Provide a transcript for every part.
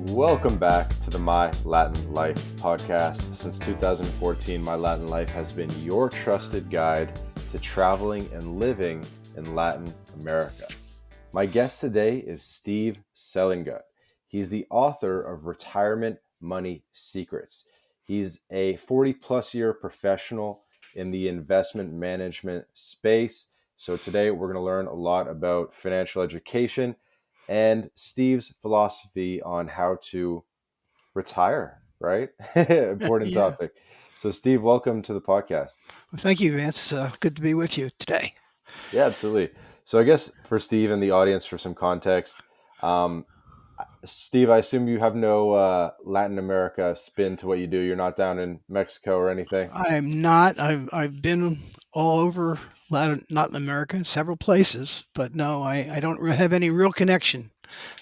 Welcome back to the My Latin Life podcast. Since 2014, My Latin Life has been your trusted guide to traveling and living in Latin America. My guest today is Steve Selengut. He's the author of Retirement Money Secrets. He's a 40-plus year professional in the investment management space. So today we're going to learn a lot about financial education and Steve's philosophy on how to retire, right? Important Yeah. topic. So, Steve, welcome to the podcast. Well, thank you, Vance. Good to be with you today. Yeah, absolutely. So, I guess for Steve and the audience, for some context, um, Steve, I assume you have no Latin America spin to what you do. You're not down in Mexico or anything. I am not. I've been all over Latin America, several places, but no, I don't have any real connection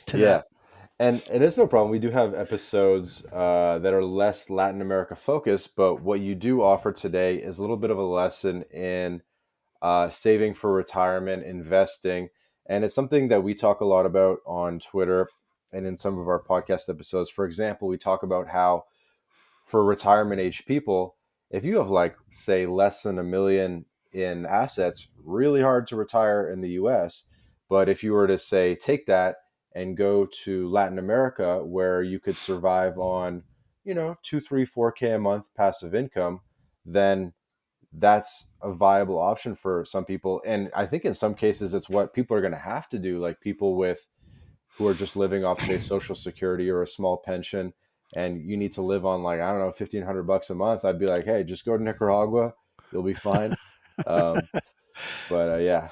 to that. Yeah. And it's no problem. We do have episodes that are less Latin America focused, but what you do offer today is a little bit of a lesson in saving for retirement, investing. And it's something that we talk a lot about on Twitter and in some of our podcast episodes. For example, we talk about how for retirement age people, if you have like, say, less than 1 million in assets, really hard to retire in the US. But if you were to say, take that and go to Latin America where you could survive on, 2, 3, 4K a month passive income, then that's a viable option for some people. And I think in some cases, it's what people are going to have to do, like people who are just living off, say, Social Security or a small pension, and you need to live on like, I don't know, $1,500 a month. I'd be like, hey, just go to Nicaragua, you'll be fine. Um, but yeah.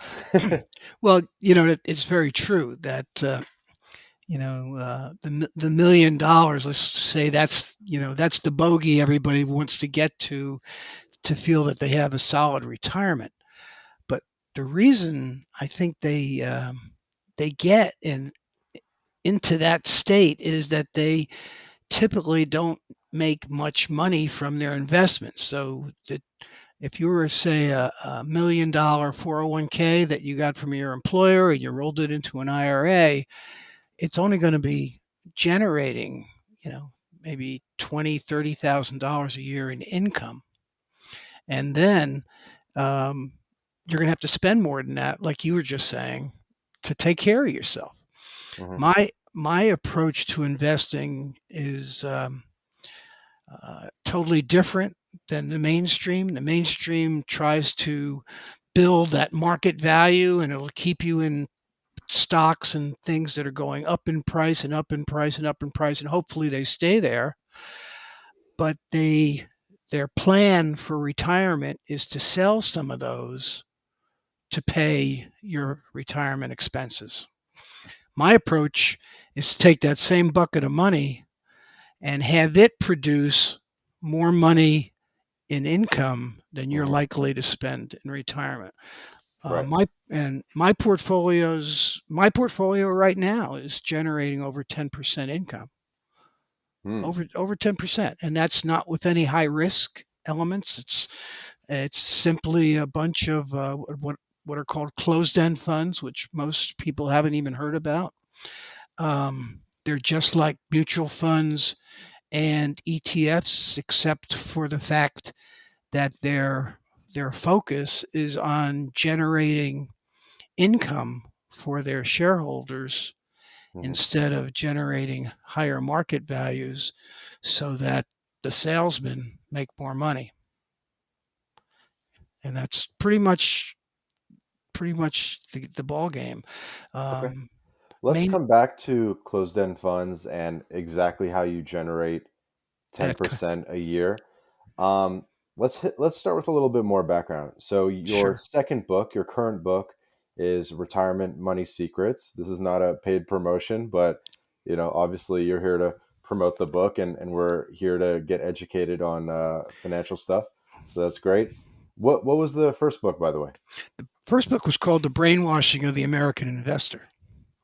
Well, it's very true that the $1 million. Let's say that's the bogey everybody wants to get to feel that they have a solid retirement. But the reason I think they get into that state is that they typically don't make much money from their investments. So that if you were, say, a $1 million 401k that you got from your employer and you rolled it into an IRA, it's only going to be generating, maybe $20,000, $30,000 a year in income. And then um, you're going to have to spend more than that, like you were just saying, to take care of yourself. Mhm, My approach to investing is totally different than the mainstream. The mainstream tries to build that market value and it'll keep you in stocks and things that are going up in price and up in price and up in price, and hopefully they stay there. But their plan for retirement is to sell some of those to pay your retirement expenses. My approach is to take that same bucket of money and have it produce more money in income than you're mhm. likely to spend in retirement. Right. My portfolio right now is generating over 10% income, Hmm. over 10%, and that's not with any high risk elements. It's simply a bunch of what are called closed end funds, which most people haven't even heard about. They're just like mutual funds and ETFs, except for the fact that their focus is on generating income for their shareholders Mhm. instead of generating higher market values so that the salesmen make more money. And that's pretty much the ball game. Okay. Um, Let's main come back to closed-end funds and exactly how you generate that c- 10% a year. Um, let's start with a little bit more background. So your sure. second book, your current book, is Retirement Money Secrets. This is not a paid promotion, but obviously you're here to promote the book, and we're here to get educated on financial stuff. So that's great. What was the first book, by the way? First book was called The Brainwashing of the American Investor.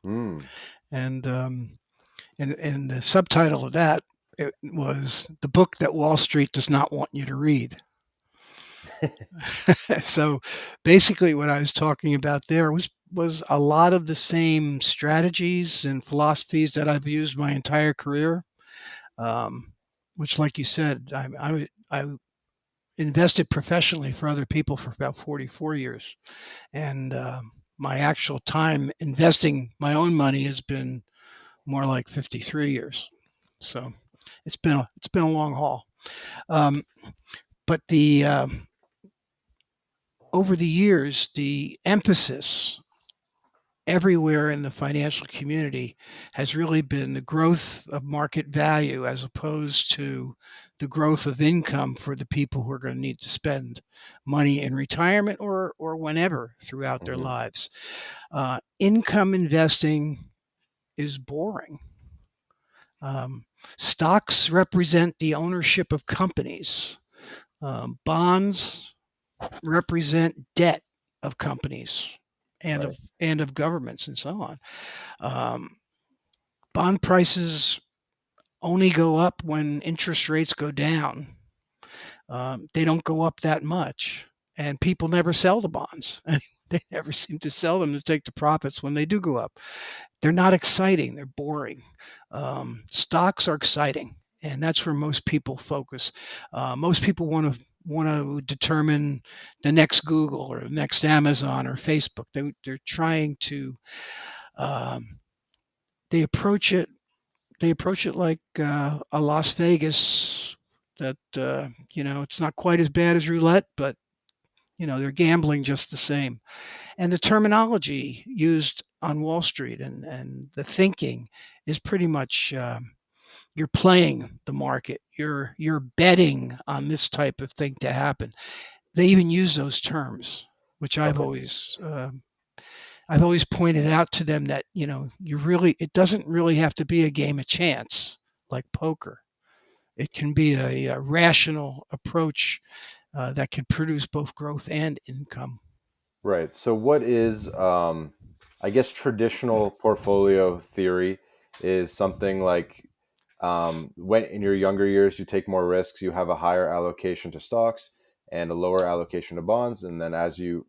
Hmm. And and the subtitle of that, it was the book that Wall Street does not want you to read. So basically, what I was talking about there was was a lot of the same strategies and philosophies that I've used my entire career. Um, which, like you said, I invested professionally for other people for about 44 years, and my actual time investing my own money has been more like 53 years. So it's been a long haul. Um, but the over the years, the emphasis everywhere in the financial community has really been the growth of market value as opposed to the growth of income for the people who are going to need to spend money in retirement or whenever throughout their Hmm. lives. Income investing is boring. Um, Stocks represent the ownership of companies. Bonds represent debt of companies Right. and of governments and so on. Um, Bond prices only go up when interest rates go down. They don't go up that much, and people never sell the bonds. They never seem to sell them to take the profits when they do go up. They're not exciting. They're boring. Stocks are exciting, and that's where most people focus. Most people want to determine the next Google or the next Amazon or Facebook. They're trying to um, they approach it like a Las Vegas that it's not quite as bad as roulette, but they're gambling just the same. And the terminology used on Wall Street and the thinking is pretty much you're playing the market. You're betting on this type of thing to happen. They even use those terms, which Okay. I've always pointed out to them that it doesn't really have to be a game of chance like poker. It can be a rational approach that can produce both growth and income. Right. So, what is, I guess, traditional portfolio theory is something like when in your younger years you take more risks, you have a higher allocation to stocks and a lower allocation to bonds. And then as you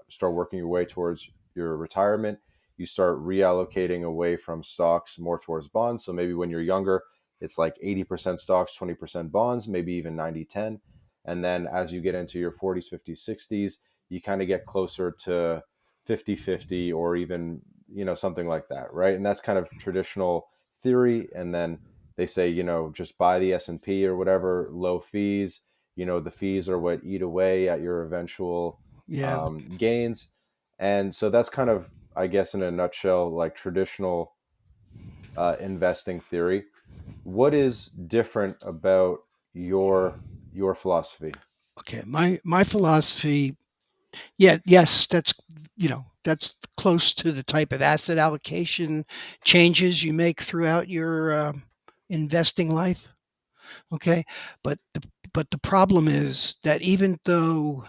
start working your way towards your retirement, you start reallocating away from stocks more towards bonds. So, maybe when you're younger, it's like 80% stocks, 20% bonds, maybe even 90-10. And then as you get into your 40s, 50s, 60s, you kind of get closer to 50-50 or even something like that, right? And that's kind of traditional theory. And then they say just buy the S&P or whatever, low fees. The fees are what eat away at your eventual Yeah. gains. And so that's kind of, I guess, in a nutshell, like traditional investing theory. What is different about your philosophy? Okay. My philosophy. Yeah. Yes. That's close to the type of asset allocation changes you make throughout your investing life. Okay. But the problem is that even though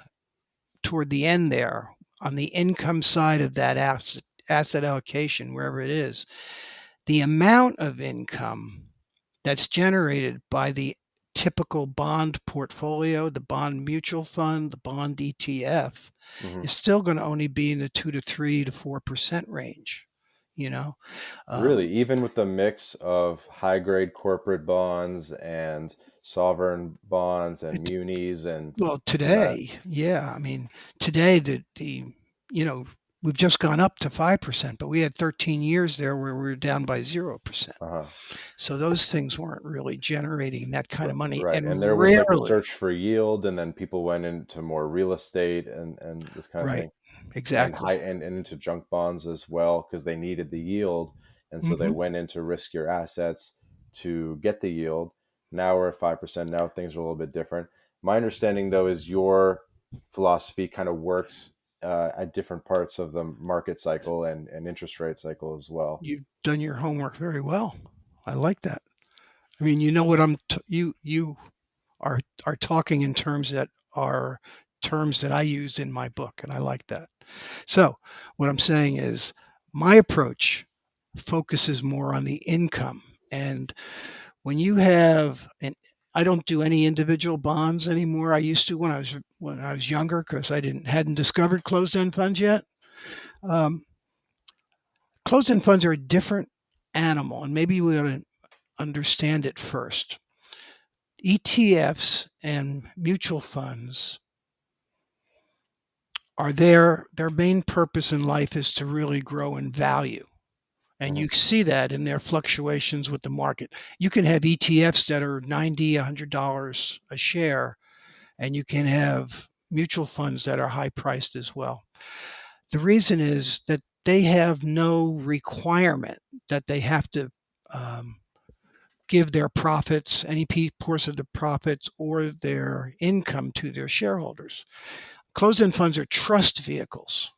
toward the end there on the income side of that asset allocation, wherever it is, the amount of income that's generated by the typical bond portfolio, the bond mutual fund, the bond ETF, Hmm. is still going to only be in the 2 to 3 to 4% range. You know, Really, um, even with the mix of high grade corporate bonds and sovereign bonds and it, munis and well, this and that. today, yeah, I mean, today the you know we've just gone up to 5%, but we had 13 years there where we were down by 0%. Uh-huh. So those things weren't really generating that kind of money, Right. and And there was like the rarely, search for yield, and then people went into more real estate and this kind of right, thing, and exactly. high and into junk bonds as well because they needed the yield, and so they Hmm. went into riskier assets to get the yield. Now we're at 5%. Now things are a little bit different. My understanding though is your philosophy kind of works at different parts of the market cycle and interest rate cycle as well. You've done your homework very well. I like that. I mean, you know what you are talking in terms that are terms that I use in my book, and I like that. So, what I'm saying is my approach focuses more on the income. And when you have and I don't do any individual bonds anymore. I used to when I was younger because I didn't hadn't discovered closed end funds yet. Um, Closed-end funds are a different animal, and maybe we ought to understand it first. ETFs and mutual funds are their main purpose in life is to really grow in value. And Hmm. you see that in their fluctuations with the market. You can have ETFs that are 90, $100 a share, and you can have mutual funds that are high priced as well. The reason is that they have no requirement that they have to um, give their profits, any portion of the profits or their income to their shareholders. Closed end funds are trust vehicles.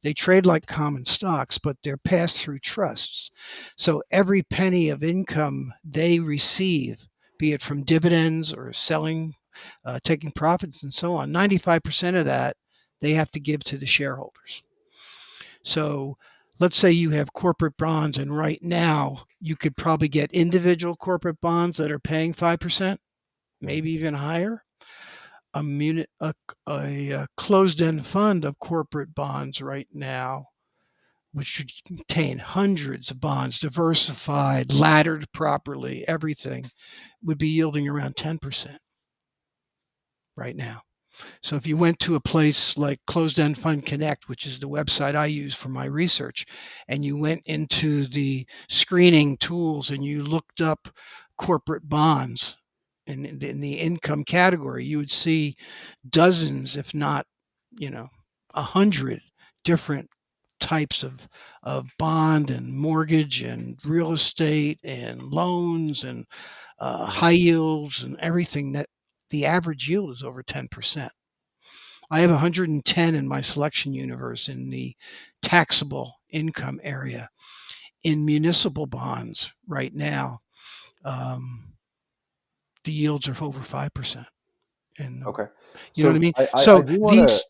They trade like common stocks, but they're passed through trusts. So every penny of income they receive, be it from dividends or selling, taking profits, and so on, 95% of that they have to give to the shareholders. So let's say you have corporate bonds, and right now you could probably get individual corporate bonds that are paying 5%, Hmm. maybe even higher. A closed end fund of corporate bonds right now, which should contain hundreds of bonds, diversified, laddered properly, everything, would be yielding around 10% right now. So if you went to a place like Closed End Fund Connect, which is the website I use for my research, and you went into the screening tools and you looked up corporate bonds in the income category, you would see dozens, if not, you know, 100 different types of bond and mortgage and real estate and loans and Hmm. high yields and everything that the average yield is over 10%. I have 110 in my selection universe in the taxable income area. In municipal bonds right now, um, the yields are over 5%. And Okay. you know what I So mean? I So do want to these,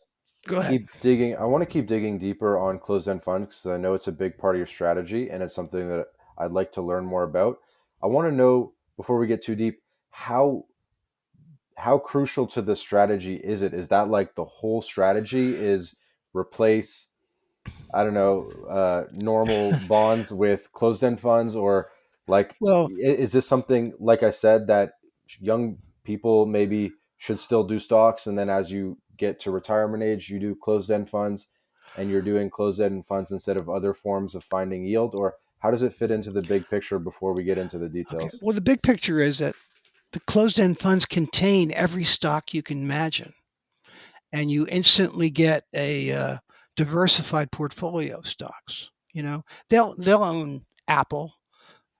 go ahead. keep digging. I want to keep digging deeper on closed-end funds because I know it's a big part of your strategy and it's something that I'd like to learn more about. I want to know before we get too deep how how crucial to the strategy is it? Is that like the whole strategy is replace, I don't know, normal bonds with closed-end funds, or like Well, is this something like I said that young people maybe should still do stocks, and then as you get to retirement age, you do closed-end funds, and you're doing closed-end funds instead of other forms of finding yield, or how does it fit into the big picture before we get into the okay. details? Well, the big picture is that the closed end funds contain every stock you can imagine, and you instantly get a diversified portfolio of stocks. You know, they'll own Apple,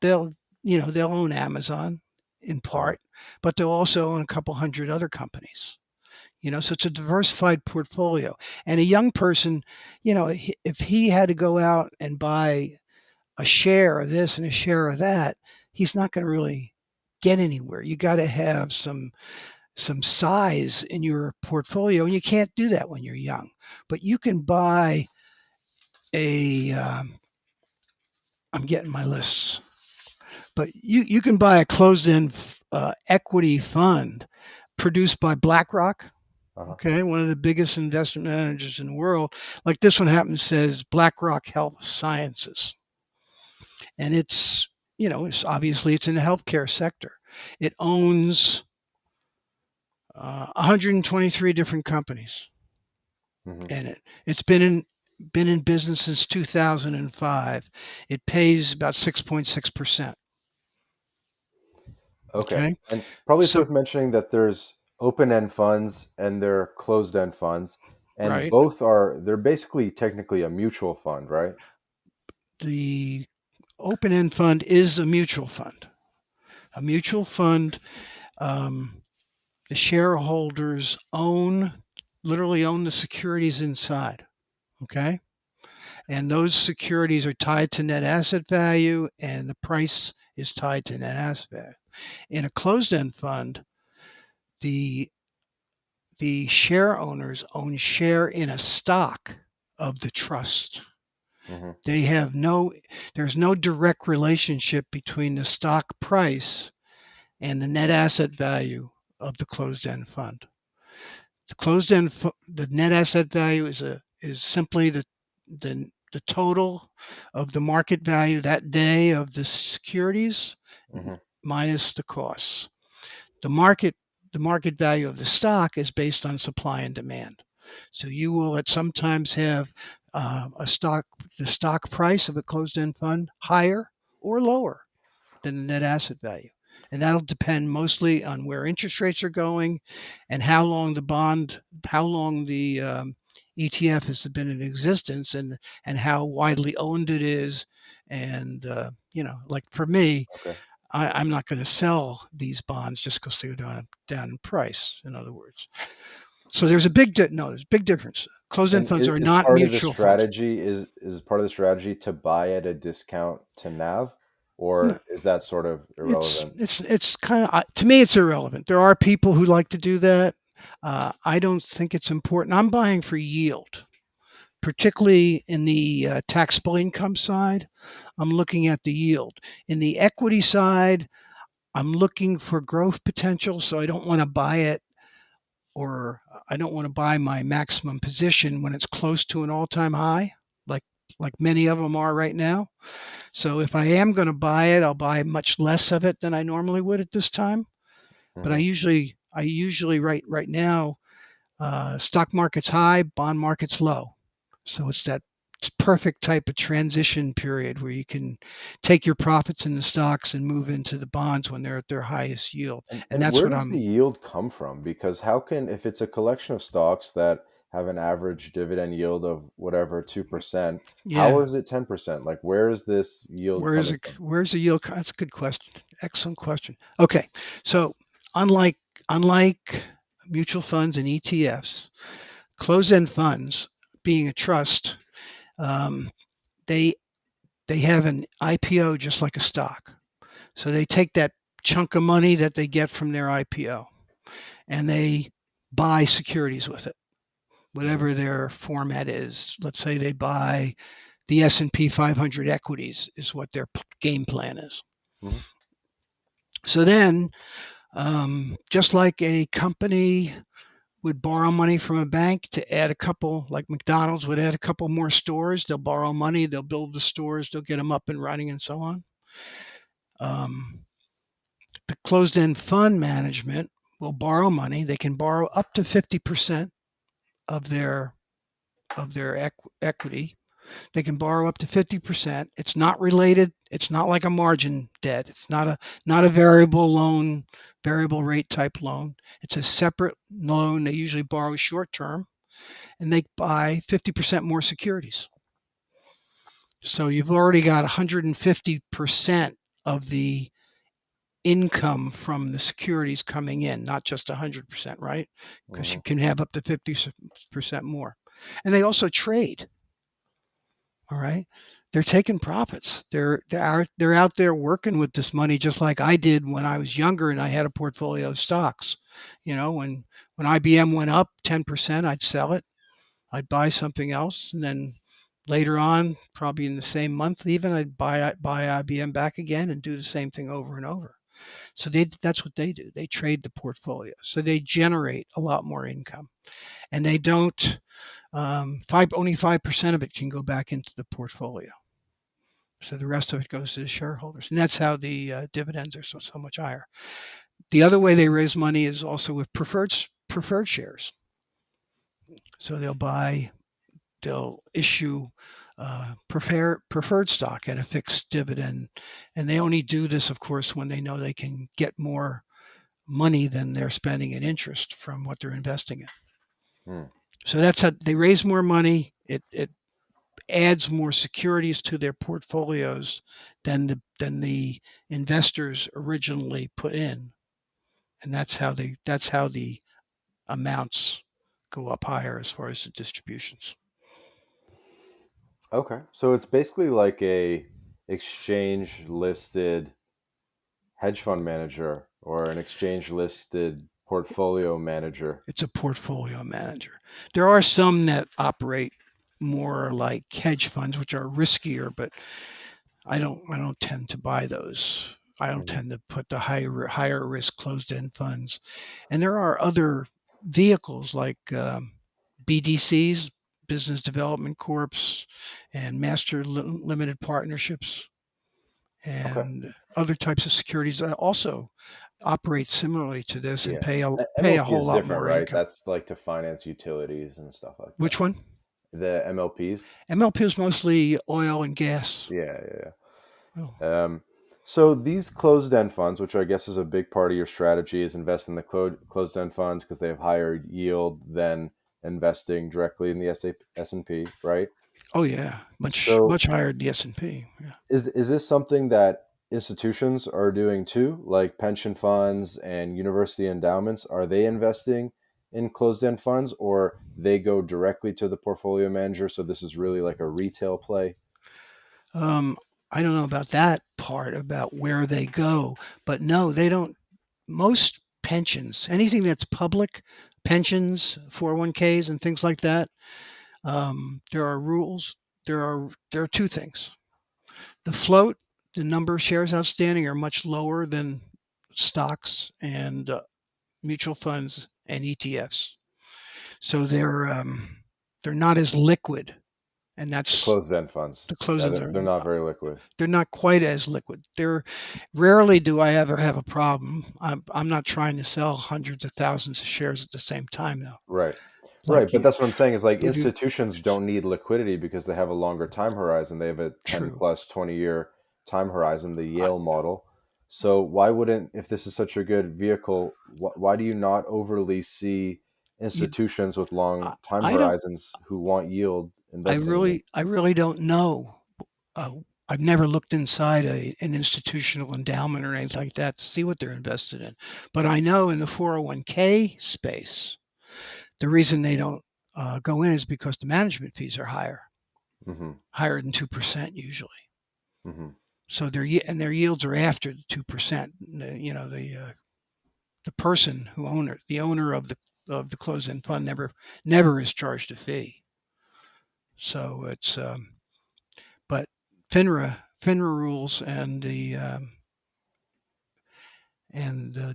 they'll they'll own Amazon in Uh-huh. part, but they'll also own a couple hundred other companies. So it's a diversified portfolio. And a young person, if he had to go out and buy a share of this and a share of that, he's not going to really get anywhere. You got to have some size in your portfolio, and you can't do that when you're young. But you can buy a. I'm getting my lists, but you can buy a closed-end equity fund produced by BlackRock. Uh-huh. Okay, one of the biggest investment managers in the world. Like this one happens says BlackRock Health Sciences, and it's obviously it's in the healthcare sector. It owns 123 different companies Hmm. in it. It's been in business since 2005. It pays about 6.6%. Okay. Okay, And probably it's so worth mentioning that there's open-end funds and there are closed-end funds, and right, they're basically technically a mutual fund, right? the open-end fund is a mutual fund. A mutual fund, um, the shareholders literally own the securities inside. Okay, and those securities are tied to net asset value, and the price is tied to net asset value. In a closed-end fund, the the share owners own share in a stock of the trust. Hmm. They have no There's no direct relationship between the stock price and the net asset value of the closed-end fund. The net asset value is simply the total of the market value that day of the securities Hmm. minus the costs. The market the market value of the stock is based on supply and demand. So you will at sometimes have a stock the stock price of a closed-end fund higher or lower than the net asset value. And that'll depend mostly on where interest rates are going and how long the ETF has been in existence, and how widely owned it is. And, like for me, Okay. I'm not going to sell these bonds just because they go down in price, in other words. So there's a big difference. Closed end And funds are is not part of the mutual funds. strategy is part of the strategy to buy at a discount to NAV, No, or is that sort of irrelevant? it's kind of to me it's irrelevant. There are people who like to do that. I don't think it's important. I'm buying for yield, particularly in the taxable income side. I'm looking at the yield. In the equity side, I'm looking for growth potential, so I don't want to buy it, or I don't want to buy my maximum position when it's close to an all-time high, like many of them are right now. So if I am going to buy it, I'll buy much less of it than I normally would at this time. But Hmm. I usually right now, stock market's high, bond market's low. So it's that perfect type of transition period where you can take your profits in the stocks and move into the bonds when they're at their highest yield. And And that's where what does the I'm, yield come from? Because how can, if it's a collection of stocks that have an average dividend yield of whatever 2%, how yeah. is it 10%? Like, where is this yield coming from? Where's the yield? That's a good question. Excellent question. Okay. So unlike, unlike mutual funds and ETFs, closed end funds, being a trust, um, they they have an IPO just like a stock. So they take that chunk of money that they get from their IPO and they buy securities with it, Hmm. whatever their format is. Let's say they buy the S&P 500 equities is what their game plan is. Hmm. So then, just like a company would borrow money from a bank to add a couple, like McDonald's would add a couple more stores. They'll borrow money, they'll build the stores, they'll get them up and running, and so on. Um, the closed end fund management will borrow money. They can borrow up to 50% of their equity. They can borrow up to 50%. It's not related. It's not like a margin debt. It's not a variable loan, variable rate type loan. It's a separate loan. They usually borrow short term and they buy 50% more securities. So you've already got 150% of the income from the securities coming in, not just 100%, right? Because Hmm. you can have up to 50% more. And they also trade. All right. They're taking profits. They're out there working with this money just like I did when I was younger and I had a portfolio of stocks. When IBM went up 10%, I'd sell it. I'd buy something else, and then later on, probably in the same month even, I'd buy IBM back again and do the same thing over and over. So that's what they do. They trade the portfolio. So they generate a lot more income, and they don't only 5% of it can go back into the portfolio. So the rest of it goes to the shareholders, and that's how the dividends are so much higher. The other way they raise money is also with preferred shares. So they'll issue preferred stock at a fixed dividend, and they only do this, of course, when they know they can get more money than they're spending in interest from what they're investing in. Hmm. So that's how they raise more money. It adds more securities to their portfolios than the investors originally put in, and that's how the amounts go up higher as far as the distributions. Okay. So it's basically like a exchange listed hedge fund manager or an exchange listed portfolio manager. It's a portfolio manager. There are some that operate more like hedge funds, which are riskier, but I don't tend to buy those. I don't Hmm. tend to put the higher risk closed end funds. And there are other vehicles like BDCs, business development corps and limited partnerships Okay. and other types of securities that also operate similarly to this and Yeah. pay a MLP whole is lot different, more right? income. That's like to finance utilities and stuff like Which that. one? The MLPs. MLP is mostly oil and gas. Yeah, yeah, Oh, yeah. So these closed-end funds, which I guess is a big part of your strategy, is invest in the closed-end funds because they have higher yield than investing directly in the S&P, right? oh yeah, So much higher than the S&P. Yeah. is this something that institutions are doing too, like pension funds and university endowments? Are they investing in closed-end funds, or they go directly to the portfolio manager? So this is really like a retail play. Um, I don't know about that part about where they go, but no, they don't. Most pensions, anything that's public, pensions, 401ks, and things like that, there are rules. There are two things. The float, the number of shares outstanding, are much lower than stocks and mutual funds and ETFs. So they're not as liquid, and The that's closed-end funds, the yeah, closings they're not very liquid. they're not quite as liquid. They're rarely do I ever have a problem. I'm not trying to sell hundreds of thousands of shares at the same time though, Right. Right. like But you that's what I'm saying is like would do. institutions don't need liquidity because they have a longer time horizon. They have a 10 True. plus 20-year time horizon, the I, Yale model. So why wouldn't, if this is such a good vehicle, why do you not overly see you, institutions with long time I don't. horizons who want yield investing in you? I really don't know. Uh, I've never looked inside an institutional endowment or anything like that to see what they're invested in. But I know in the 401k space, the reason they don't go in is because the management fees are Hmm. higher than 2% usually. Hmm. So their yields are after the 2%. The person the owner of the closed-end fund never is charged a fee. So it's but FINRA rules and the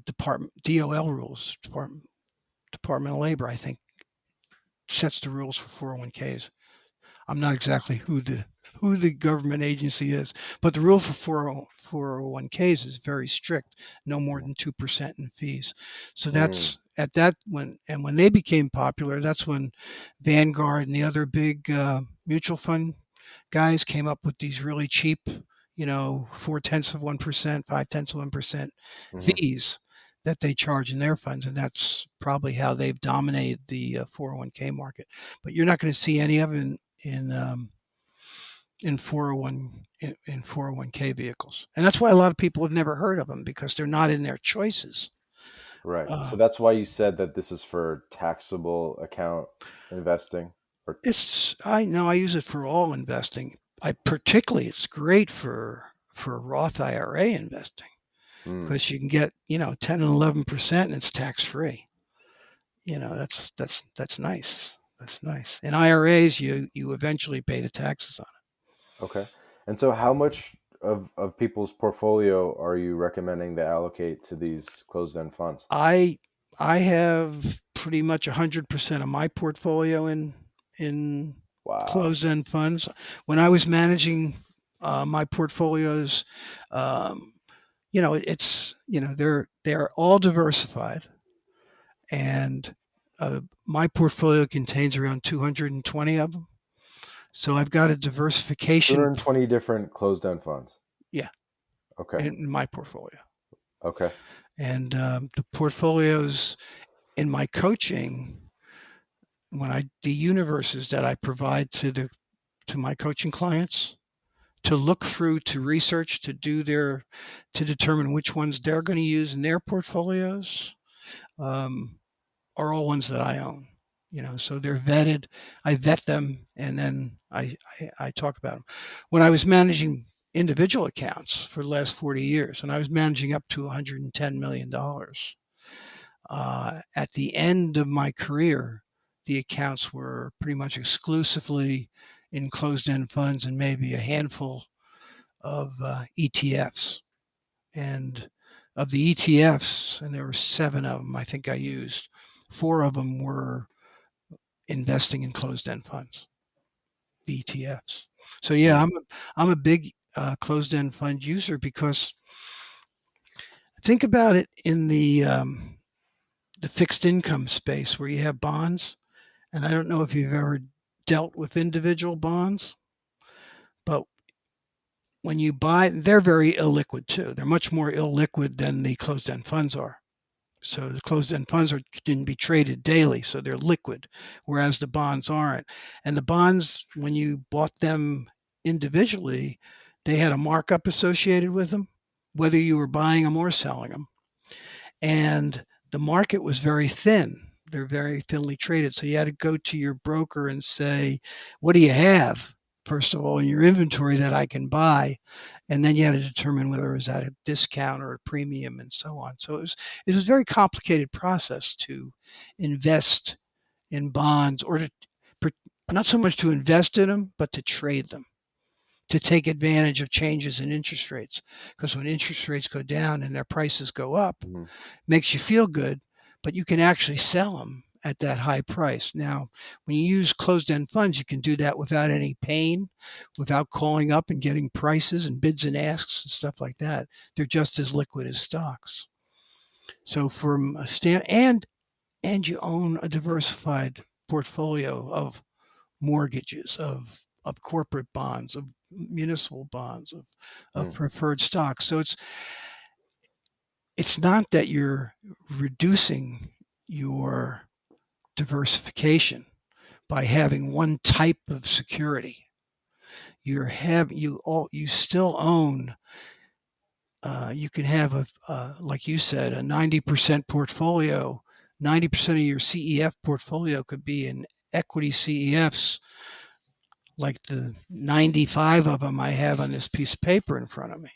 department DOL rules Department of Labor, I think, sets the rules for 401ks. I'm not exactly who the government agency is, but the rule for 401ks is very strict, no more than 2% in fees. So Mm. that's at that when they became popular, that's when Vanguard and the other big mutual fund guys came up with these really cheap, 0.4%, 0.5% Hmm. fees that they charge in their funds, and that's probably how they've dominated the 401k market. But you're not going to see any of it in 401 in 401k vehicles, and that's why a lot of people have never heard of them because they're not in their choices. Right. Uh, So that's why you said that this is for taxable account investing or I know I use it for all investing. I particularly it's great for Roth IRA investing mm, because you can get 10 and 11% and it's tax free. That's nice. That's nice. In IRAs, you eventually pay the taxes on it. okay. And so how much of people's portfolio are you recommending they allocate to these closed-end funds? I I have pretty much 100% of my portfolio in Wow. closed-end funds. When I was managing my portfolios, um, they're all diversified, and my portfolio contains around 220 of them. So I've got a diversification, 220 different closed-end funds. yeah, Okay. in my portfolio, Okay. and the portfolios in my coaching the universes that I provide to my coaching clients to look through, to research, to determine which ones they're going to use in their portfolios, um, are all ones that I own. So they're vetted. I vet them, and then I talk about them. When I was managing individual accounts for the last 40 years, and I was managing up to $110 million. At the end of my career, the accounts were pretty much exclusively in closed-end funds and maybe a handful of ETFs. And of the ETFs, and there were seven of them I think I used, four of them were investing in closed-end funds, ETFs. So yeah, Hmm. I'm a big closed-end fund user because think about it in the fixed income space where you have bonds, and I don't know if you've ever dealt with individual bonds, but when you buy, they're very illiquid too. They're much more illiquid than the closed-end funds are. So the closed-end funds can be traded daily, so they're liquid, whereas the bonds aren't. And the bonds, when you bought them individually, they had a markup associated with them, whether you were buying them or selling them. And the market was very thin. They're very thinly traded. So you had to go to your broker and say, "What do you have, first of all, in your inventory that I can buy?" And then you had to determine whether it was at a discount or a premium and so on. So it was a very complicated process to invest in bonds or to not so much to invest in them, but to trade them, to take advantage of changes in interest rates. Because when interest rates go down and their prices go up, Hmm. makes you feel good, but you can actually sell them at that high price. Now, when you use closed end funds, you can do that without any pain, without calling up and getting prices and bids and asks and stuff like that. They're just as liquid as stocks. So from a stand and you own a diversified portfolio of mortgages, of corporate bonds, of municipal bonds, of Hmm. preferred stocks. So it's not that you're reducing your diversification by having one type of security. You still own. You can have like you said, a 90% portfolio. 90% of your CEF portfolio could be in equity CEFs, like the 95 of them I have on this piece of paper in front of me,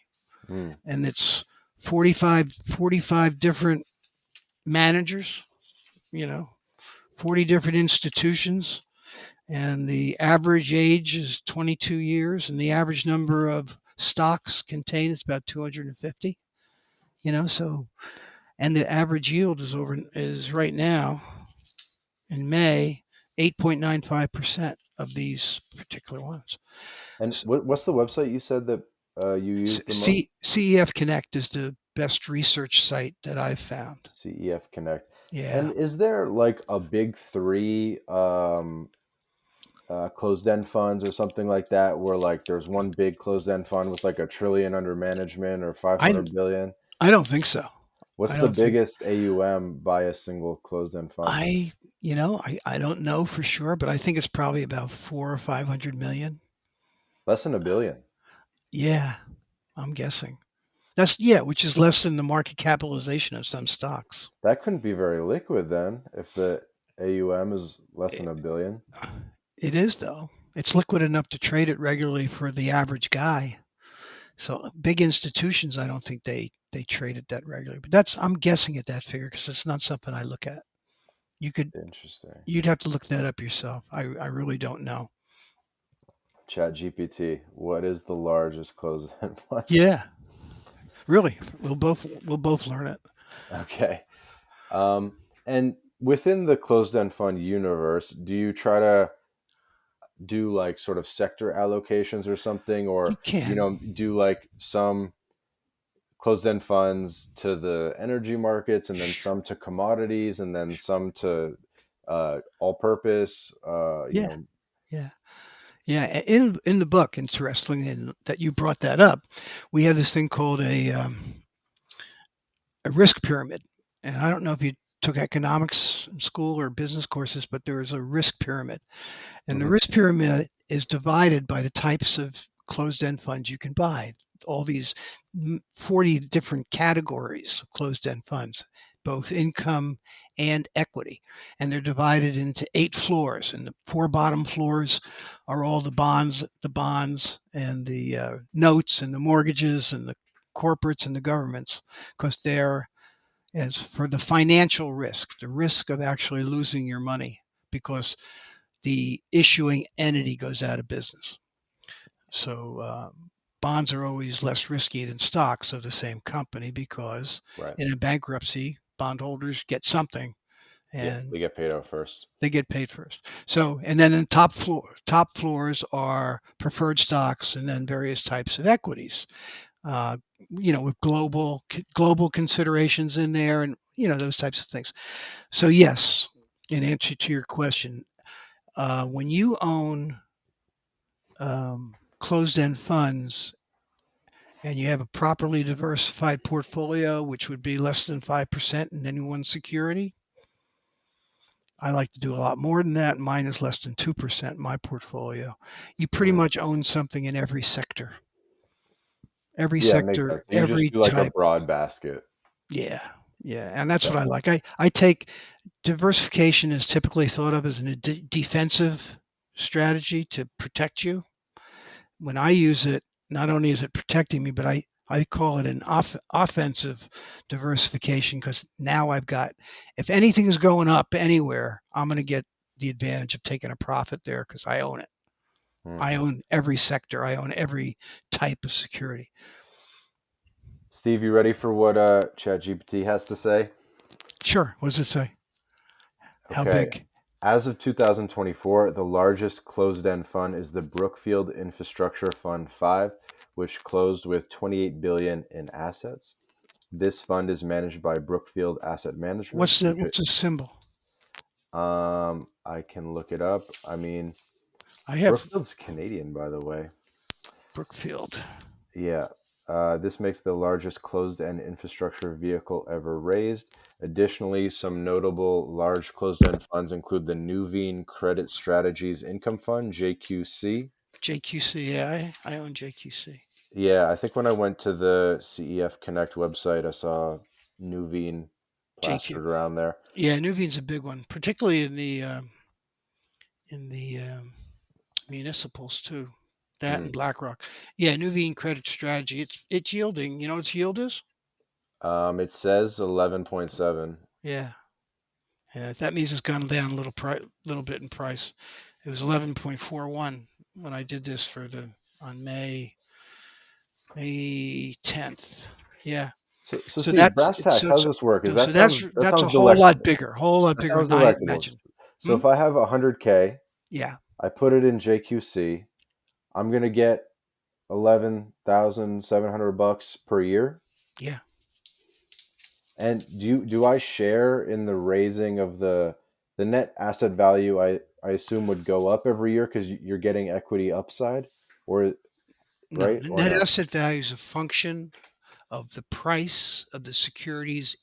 Hmm. and it's 45 different managers. You know, 40 different institutions, and the average age is 22 years, and the average number of stocks contained is about 250. So and the average yield is right now in May 8.95% of these particular ones. And what's the website you said that you use the most? CEF Connect is the best research site that I've found. CEF Connect. Yeah. And is there like a big three closed end funds or something like that, where like there's one big closed end fund with like a trillion under management or I 500 billion? I don't think so. What's I the don't think biggest AUM by a single closed end fund? I I don't know for sure, but I think it's probably about 4 or 500 million. Less than a billion. Yeah, I'm guessing. That's yeah, which is less than the market capitalization of some stocks. That couldn't be very liquid then if the AUM is less than It, a billion. it is though. It's liquid enough to trade it regularly for the average guy. So big institutions, I don't think they trade it that regularly. But that's I'm guessing at that figure because it's not something I look at. You could Interesting. you'd have to look that up yourself. I really don't know. Chat GPT, what is the largest closed end fund? Yeah, really, we'll both learn it. Okay. Um, and within the closed end fund universe, do you try to do like sort of sector allocations or something, You or can. do like some closed end funds to the energy markets and then some to commodities and then some to all purpose, Yeah, yeah. Yeah, in the book, interesting that you brought that up. We have this thing called a risk pyramid, and I don't know if you took economics in school or business courses, but there is a risk pyramid, and the Mhm. risk pyramid is divided by the types of closed-end funds you can buy. All these 40 different categories of closed-end funds, both income and equity, and they're divided into 8 floors. And the 4 bottom floors are all the bonds, and the notes, and the mortgages, and the corporates and the governments, because they're as for the financial risk, the risk of actually losing your money because the issuing entity goes out of business. So bonds are always less risky than stocks of the same company because Right. in a bankruptcy, bondholders get something Yeah, and they get paid out first. they get paid first. So, and then in top floors are preferred stocks, and then various types of equities. Uh, with global considerations in there, and those types of things. So yes, in answer to your question, when you own closed-end funds and you have a properly diversified portfolio, which would be less than 5% in any one security, I like to do a lot more than that. Mine is less than 2% in my portfolio. You pretty Mm. much own something in every Yeah, it makes sector, sense. So you just every do like a type. broad basket. Yeah. Yeah. And that's Okay. what I like. I take diversification is typically thought of as a defensive strategy to protect you. When I use it, not only is it protecting me, but I call it an offensive diversification because now I've got, if anything's going up anywhere, I'm going to get the advantage of taking a profit there because I own it. I Hmm. own every sector. I own every type of security. Steve, you ready for what ChatGPT has to say? Sure. What does it say? How Okay. big? As of 2024, the largest closed-end fund is the Brookfield Infrastructure Fund 5, which closed with 28 billion in assets. This fund is managed by Brookfield Asset Management. What's the symbol? I can look it up. I mean, I have Brookfield's Canadian, by the way. Brookfield. Yeah. This makes the largest closed-end infrastructure vehicle ever raised. Additionally, some notable large closed-end funds include the Nuveen Credit Strategies Income Fund, JQC. JQC. Yeah, I own JQC. Yeah, I think when I went to the CEF Connect website, I saw Nuveen JQ. plastered around there. Yeah, Nuveen's a big one, particularly in the municipals too. That Hmm. and BlackRock. Yeah, Nuveen Credit Strategy. It's yielding. You know what its yield is? It says 11.7. Yeah, yeah. That means it's gone down a little bit in price. It was 11.41 when I did this for the on May 10th. Yeah. So So Steve, that's brass tacks, so how does it's this work? Is so that that's a sounds whole lot delectable. bigger, whole lot That bigger sounds than I delectable. imagined. So Hmm? if I have 100K, Yeah, I put it in JQC, I'm gonna get 11,700 bucks per year. yeah. And do I share in the raising of the net asset value? I assume would go up every year because you're getting equity upside, or No, right the or net no? asset value is a function of the price of the securities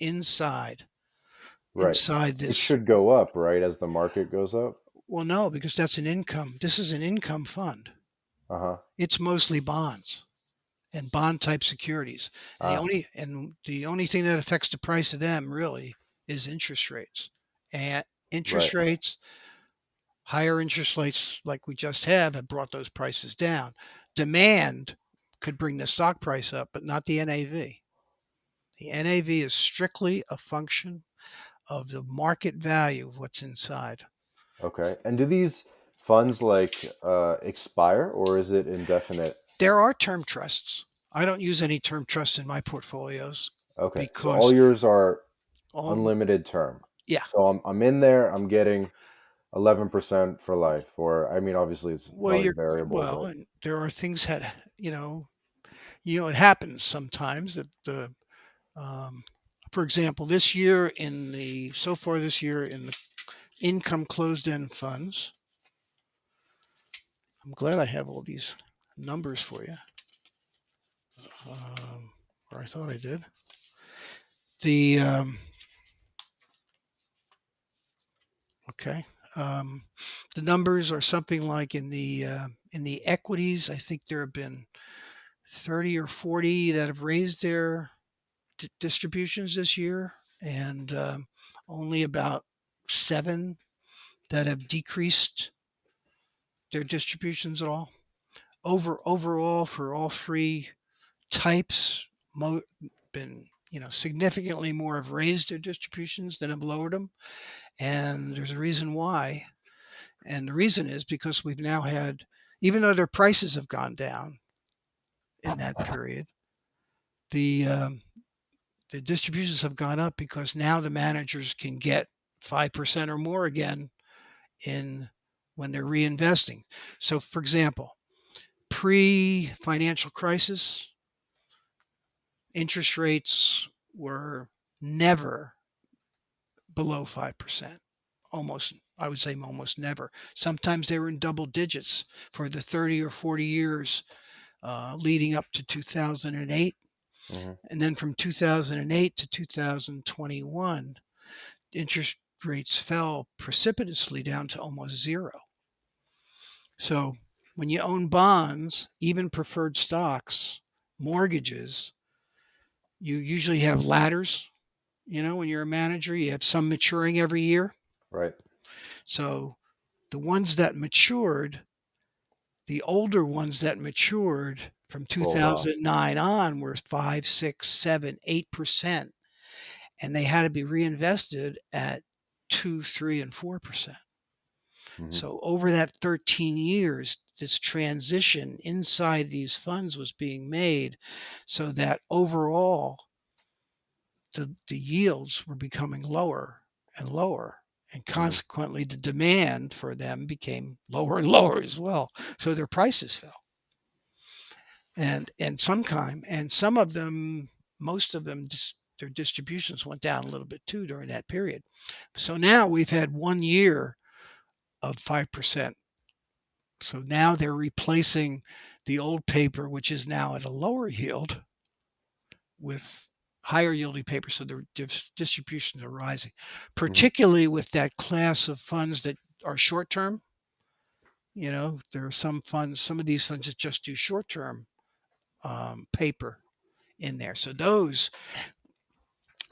Right. It this. should go up, right, as the market goes up. Well, no, because that's an income. This is an income fund. Uh huh. It's mostly bonds and bond type securities. And Ah, the only thing that affects the price of them really is interest rates. And right. interest rates, higher interest rates like we just have brought those prices down. Demand could bring the stock price up, but not the NAV. The NAV is strictly a function of the market value of what's inside. Okay. And do these funds like expire, or is it indefinite? There are term trusts. I don't use any term trusts in my portfolios Okay. So all because yours are all unlimited term. yeah. So I'm in there. I'm getting 11% for life, or I mean, obviously it's Well, probably you're variable, well, but and there are things that it happens sometimes that um, for example, this year in the so far this year in the income closed end funds, I'm glad I have all these numbers for you. Or I thought I did. The Okay. Um, the numbers are something like in the equities. I think there have been 30 or 40 that have raised their distributions this year, and only about 7 that have decreased their distributions at all. Overall, for all three types, been significantly more have raised their distributions than have lowered them, and there's a reason why. And the reason is because we've now had, even though their prices have gone down in that period, the um, the distributions have gone up because now the managers can get 5% or more again in when they're reinvesting. So, for example, pre-financial crisis, interest rates were never below 5%. Almost, I would say almost never. Sometimes they were in double digits for the 30 or 40 years leading up to 2008. Hmm. And then from 2008 to 2021, interest rates fell precipitously down to almost zero. So when you own bonds, even preferred stocks, mortgages, you usually have ladders. When you're a manager, you have some maturing every year. Right. So the ones that matured, the older ones that matured from Rolled off. 2009 on were 5, 6, 7, 8%, and they had to be reinvested at 2, 3, and 4%. Hmm. So over that 13 years, this transition inside these funds was being made so that overall the yields were becoming lower and lower. And Hmm. consequently, the demand for them became lower and lower as well. So their prices fell. And some of them, most of them, their distributions went down a little bit too during that period. So now we've had 1 year of 5%. So now they're replacing the old paper, which is now at a lower yield, with higher yielding paper. So their distributions are rising, Hmm. particularly with that class of funds that are short term. There are some funds, some of these funds that just do short term paper in there. So those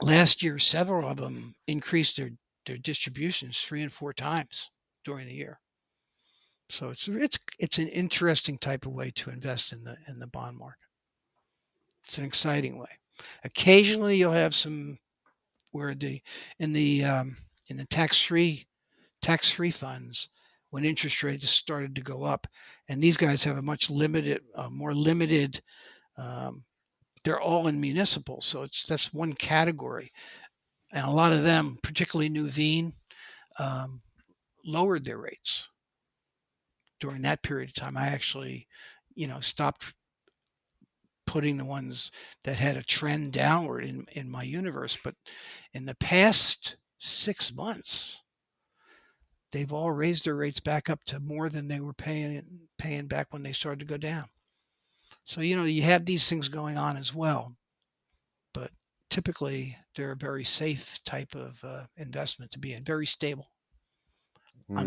last year, several of them increased their distributions 3 and 4 times during the year. So it's an interesting type of way to invest in the bond market. It's an exciting way. Occasionally, you'll have some where in the in the tax free funds when interest rates started to go up, and these guys have a more limited. Um, they're all in municipal, so that's one category, and a lot of them, particularly Nuveen, um, lowered their rates during that period of time. I actually, stopped putting the ones that had a trend downward in my universe. But in the past 6 months, they've all raised their rates back up to more than they were paying back when they started to go down. So you have these things going on as well, but typically they're a very safe type of investment to be in, very stable Mm.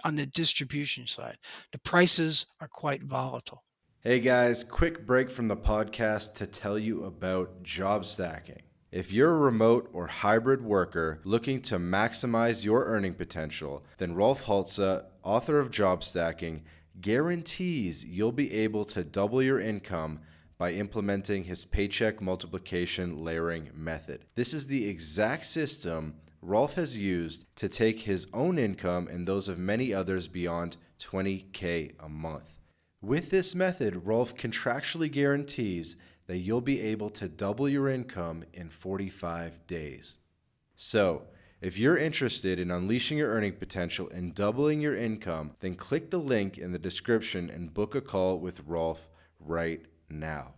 on the distribution side. The prices are quite volatile. Hey guys, quick break from the podcast to tell you about job stacking. If you're a remote or hybrid worker looking to maximize your earning potential, then Rolf Haltza, author of Job Stacking, guarantees you'll be able to double your income by implementing his paycheck multiplication layering method. This is the exact system Rolf has used to take his own income and those of many others beyond 20K a month. With this method, Rolf contractually guarantees that you'll be able to double your income in 45 days. So, if you're interested in unleashing your earning potential and doubling your income, then click the link in the description and book a call with Rolf right now.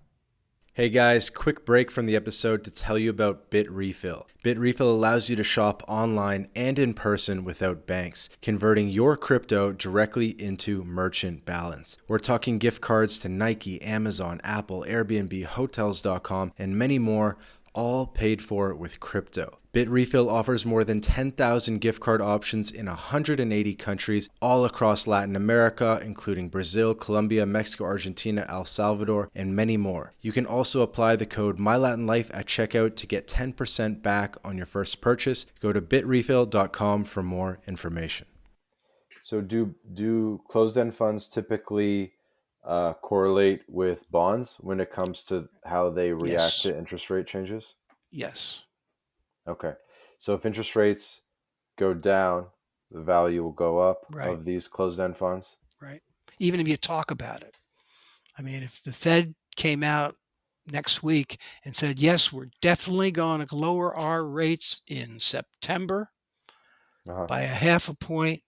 Hey guys, quick break from the episode to tell you about BitRefill. BitRefill allows you to shop online and in person without banks, converting your crypto directly into merchant balance. We're talking gift cards to Nike, Amazon, Apple, Airbnb, Hotels.com, and many more, all paid for with crypto. BitRefill offers more than 10,000 gift card options in 180 countries all across Latin America, including Brazil, Colombia, Mexico, Argentina, El Salvador, and many more. You can also apply the code MyLatinLife at checkout to get 10% back on your first purchase. Go to bitrefill.com for more information. So do closed-end funds typically correlate with bonds when it comes to how they react Yes, to interest rate changes? yes, Okay. So if interest rates go down, the value will go up right, of these closed-end funds. right. Even if you talk about it, I mean, if the Fed came out next week and said, yes, we're definitely going to lower our rates in September, Uh-huh. By a half a point,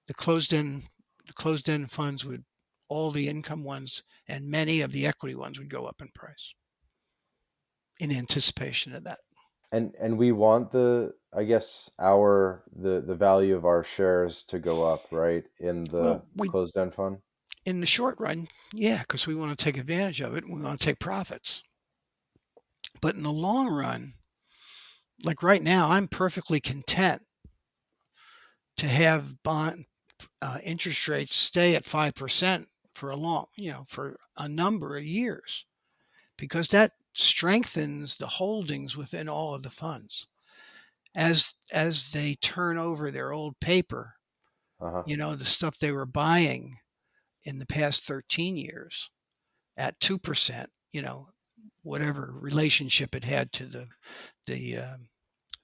the closed end the closed end funds would all the income ones and many of the equity ones would go up in price in anticipation of that. And we want the, I guess, our the value of our shares to go up, right? In the Well, we closed end fund. in the short run, yeah, because we want to take advantage of it. We want to take profits. But in the long run, like right now, I'm perfectly content to have bond interest rates stay at 5% for a long, for a number of years, because that strengthens the holdings within all of the funds as they turn over their old paper. Uh-huh. The stuff they were buying in the past 13 years at 2%. Whatever relationship it had to the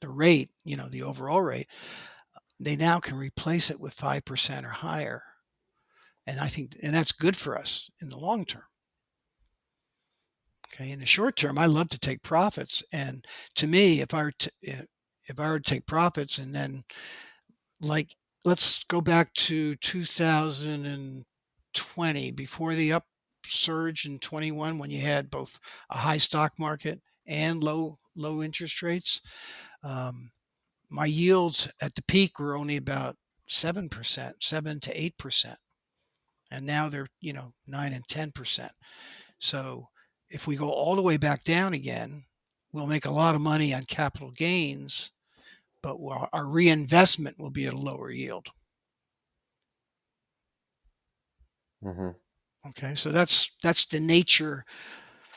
rate, the overall rate, they now can replace it with 5% or higher. And I think, and that's good for us in the long term. Okay. In the short term, I love to take profits. And to me, if I were to take profits and then, like, let's go back to 2020 before the upsurge in 21 when you had both a high stock market and low interest rates. Um, my yields at the peak were only about 7%, 7 to 8%, and now they're 9 and 10%. So if we go all the way back down again, we'll make a lot of money on capital gains, but our reinvestment will be at a lower yield. Mm-hmm. Okay, so that's the nature.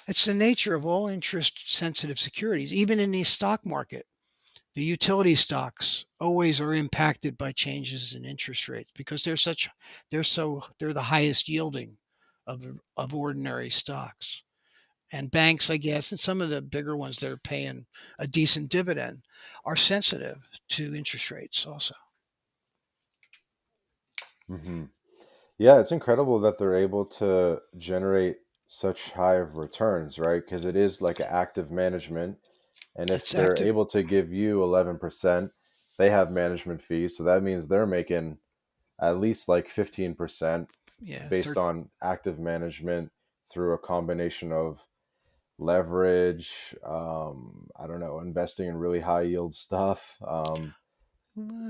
It's the nature of all interest sensitive securities, even in the stock market. The utility stocks always are impacted by changes in interest rates because they're the highest yielding of ordinary stocks. And banks, I guess, and some of the bigger ones that are paying a decent dividend are sensitive to interest rates also. Mm-hmm. Yeah, it's incredible that they're able to generate such high of returns, right? Because it is like an active management. And if It's they're active. able to give you 11%, they have management fees. So that means they're making at least like 15% Yeah, based on active management through a combination of leverage, I don't know, investing in really high yield stuff.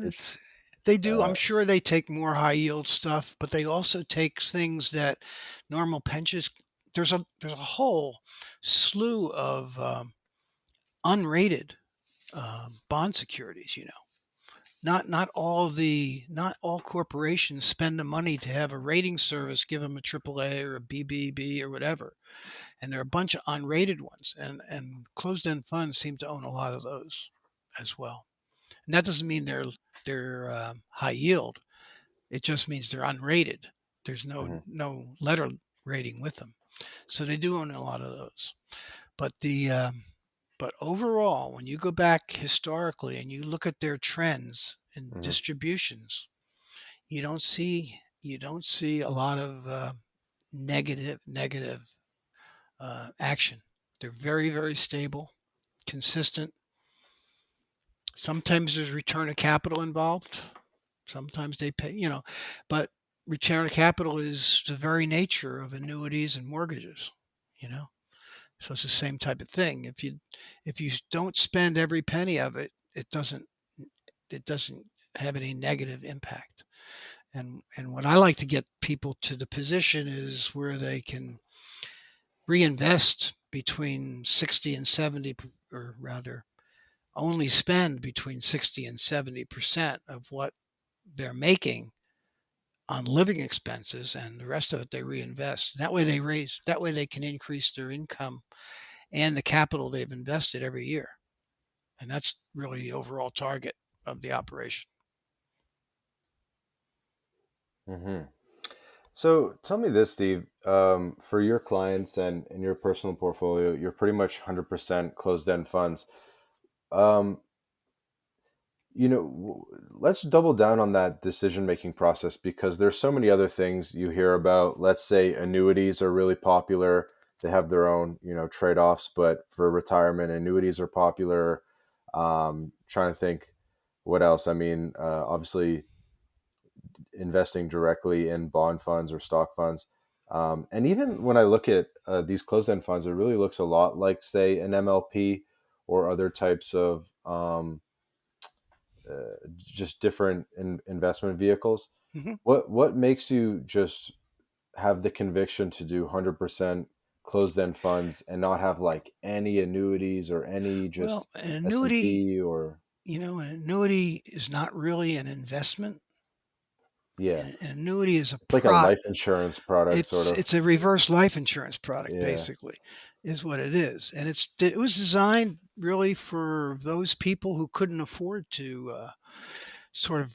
It's, they do. I'm uh, sure they take more high yield stuff, but they also take things that normal pensions. There's a whole slew of unrated bond securities. Not all corporations spend the money to have a rating service give them a AAA or a BBB or whatever, and there are a bunch of unrated ones, and closed end funds seem to own a lot of those as well. And that doesn't mean they're high yield. It just means they're unrated. There's mhm, no letter rating with them, so they do own a lot of those. But but overall, when you go back historically and you look at their trends and mhm, distributions, you don't see a lot of negative action. They're very very stable, consistent. Sometimes there's return of capital involved. Sometimes they pay, but return of capital is the very nature of annuities and mortgages, you know. So it's the same type of thing. If you don't spend every penny of it, it doesn't have any negative impact. And what I like to get people to the position is where they can reinvest between 60 and 70, or rather only spend between 60 and 70% of what they're making on living expenses, and the rest of it they reinvest. That way they can increase their income and the capital they've invested every year. And that's really the overall target of the operation. mhm. So tell me this, Steve. For your clients and your personal portfolio, you're pretty much 100% closed-end funds. Um, let's double down on that decision-making process because there's so many other things you hear about. Let's say annuities are really popular. They have their own, trade-offs, but for retirement, annuities are popular. Trying to think what else? I mean, obviously, investing directly in bond funds or stock funds. And even when I look at these closed end funds, it really looks a lot like, say, an MLP or other types of just different investment vehicles. Hmm. What makes you just have the conviction to do 100% closed end funds and not have like any annuities or any Well, just an S and annuity, P or an annuity is not really an investment. yeah, An annuity is a it's like a life insurance product sort of. it's a reverse life insurance product, Yeah, basically, is what it is, and it was designed really for those people who couldn't afford to sort of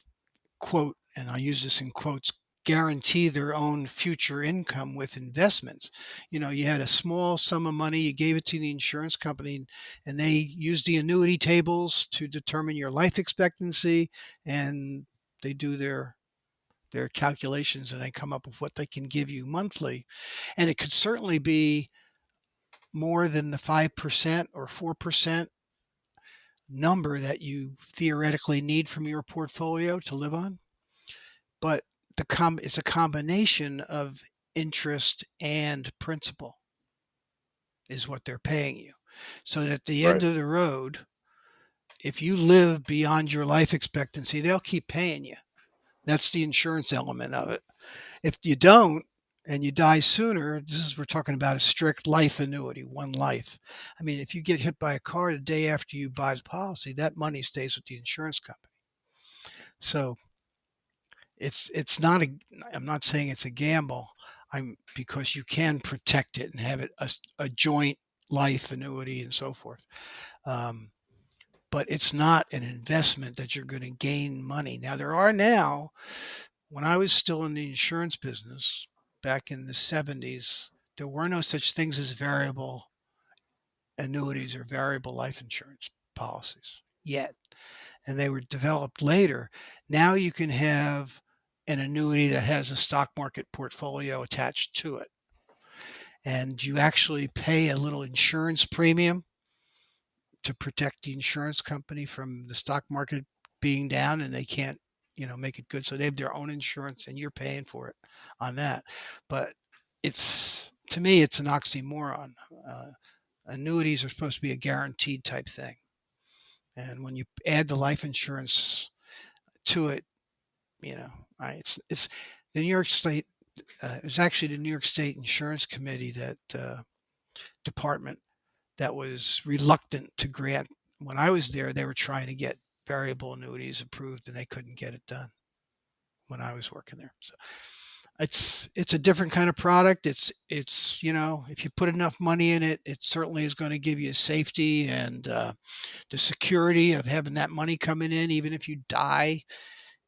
quote, and I use this in quotes, guarantee their own future income with investments. You had a small sum of money, you gave it to the insurance company, and they used the annuity tables to determine your life expectancy, and they do their calculations and they come up with what they can give you monthly. And it could certainly be more than the 5% or 4% number that you theoretically need from your portfolio to live on. But it's a combination of interest and principal is what they're paying you. So that at the end right. of the road, if you live beyond your life expectancy, they'll keep paying you. That's the insurance element of it. If you don't and you die sooner, we're talking about a strict life annuity, one life. I mean, if you get hit by a car the day after you buy the policy, that money stays with the insurance company. So it's not a. I'm not saying it's a gamble. I'm because you can protect it and have it a joint life annuity and so forth. Um, but it's not an investment that you're going to gain money. Now there are now. When I was still in the insurance business back in the 70s, there were no such things as variable annuities or variable life insurance policies yet. And they were developed later. Now you can have an annuity that has a stock market portfolio attached to it. And you actually pay a little insurance premium to protect the insurance company from the stock market being down and they can't, make it good. So they have their own insurance and you're paying for it on that. But it's to me, it's an oxymoron. Uh, Annuities are supposed to be a guaranteed type thing. And when you add the life insurance to it, you know, it's the New York State. It was actually the New York State Insurance Committee that department that was reluctant to grant. When I was there, they were trying to get variable annuities approved, and they couldn't get it done when I was working there. So it's a different kind of product. It's if you put enough money in it, it certainly is going to give you safety and the security of having that money coming in, even if you die.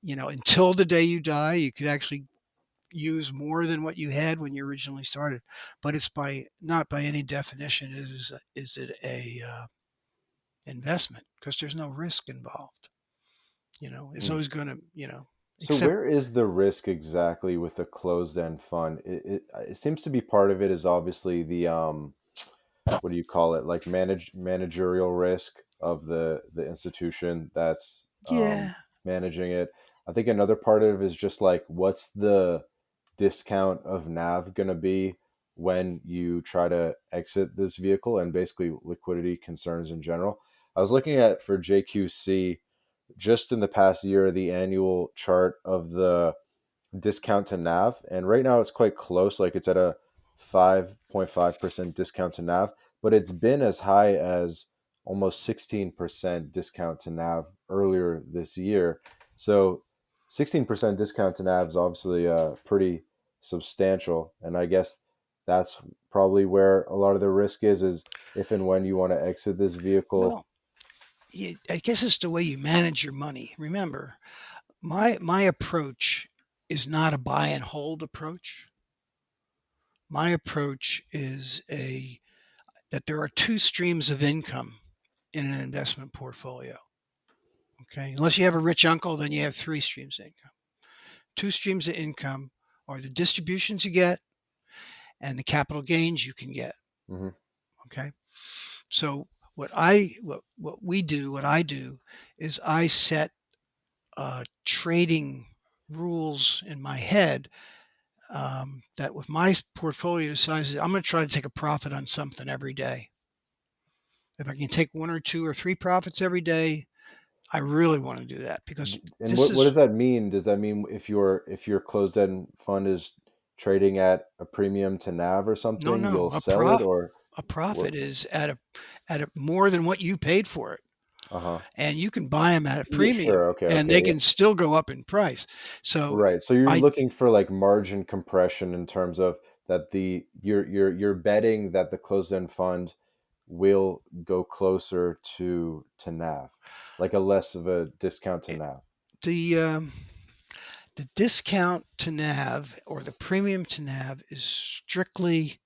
Until the day you die, you could actually use more than what you had when you originally started. But it's by not by any definition is it a investment because there's no risk involved. It's Mm. always going to So except where is the risk exactly with a closed end fund? It seems to be part of it is obviously the what do you call it, like managerial risk of the institution that's yeah. managing it. I think another part of it is just like what's the discount of NAV going to be when you try to exit this vehicle and basically liquidity concerns in general. I was looking at for JQC just in the past year the annual chart of the discount to NAV, and right now it's quite close. Like it's at a 5.5% discount to NAV, but it's been as high as almost 16% discount to NAV earlier this year. So 16% discount to NAV is obviously pretty substantial, and I guess that's probably where a lot of the risk is if and when you want to exit this vehicle. Well, I guess it's the way you manage your money. Remember, my approach is not a buy and hold approach. My approach is a that there are two streams of income in an investment portfolio. Okay, unless you have a rich uncle, then you have three streams of income. Two streams of income are the distributions you get and the capital gains you can get. Hmm. Okay, so what I do is I set trading rules in my head, that with my portfolio sizes, I'm going to try to take a profit on something every day. If I can take one or two or three profits every day, I really want to do that because And this what is does that mean? Does that mean if your closed end fund is trading at a premium to NAV or no, something, no. you'll sell it, or A what? profit is at a more than what you paid for it, Uh-huh. and you can buy them at a Yeah, premium, sure. Okay, and they okay. Yeah. can still go up in price. So Right. So you're I looking for like margin compression in terms of that the you're betting that the closed end fund will go closer to NAV, like a less of a discount to NAV. the the discount to NAV or the premium to NAV is strictly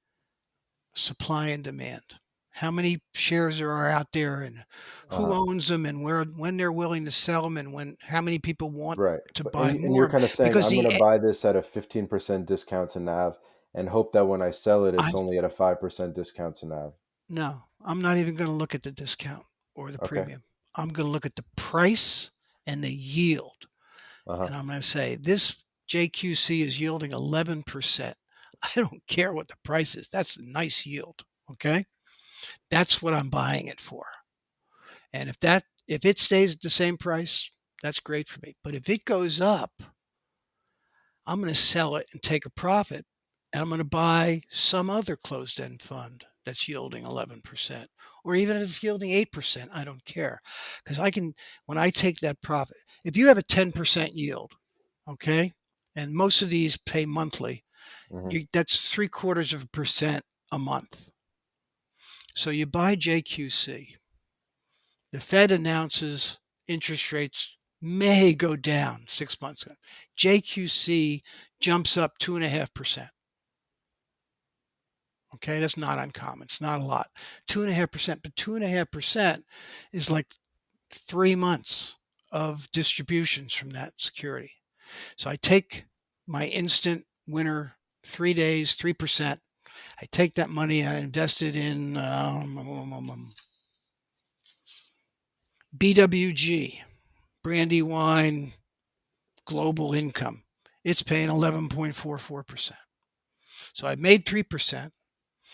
supply and demand. How many shares there are out there, and who Uh-huh. owns them, and where when they're willing to sell them, and when how many people want Right. to But buy and more you're of 'em. kind of saying Because I'm going the to buy this at a 15% discount to NAV and hope that when I sell it, I it's only at a 5% discount to NAV. no, I'm not even going to look at the discount or the Okay. premium. I'm going to look at the price and the yield, Uh-huh. and I'm going to say this JQC is yielding 11%. I don't care what the price is. That's a nice yield. Okay, that's what I'm buying it for. And if it stays at the same price, that's great for me. But if it goes up, I'm going to sell it and take a profit, and I'm going to buy some other closed end fund that's yielding 11%, or even if it's yielding 8%, I don't care. Because I can, when I take that profit, if you have a 10% yield, okay, and most of these pay monthly, Hmm. that's 0.75% a month. So you buy JQC. The Fed announces interest rates may go down 6 months ago. JQC jumps up 2.5%. Okay, that's not uncommon. It's not a lot. 2.5%, but 2.5% is like 3 months of distributions from that security. So I take my instant winner 3 days, 3%. I take that money and I invest it in BWG, Brandywine Global Income. It's paying 11.44%. So I made 3%.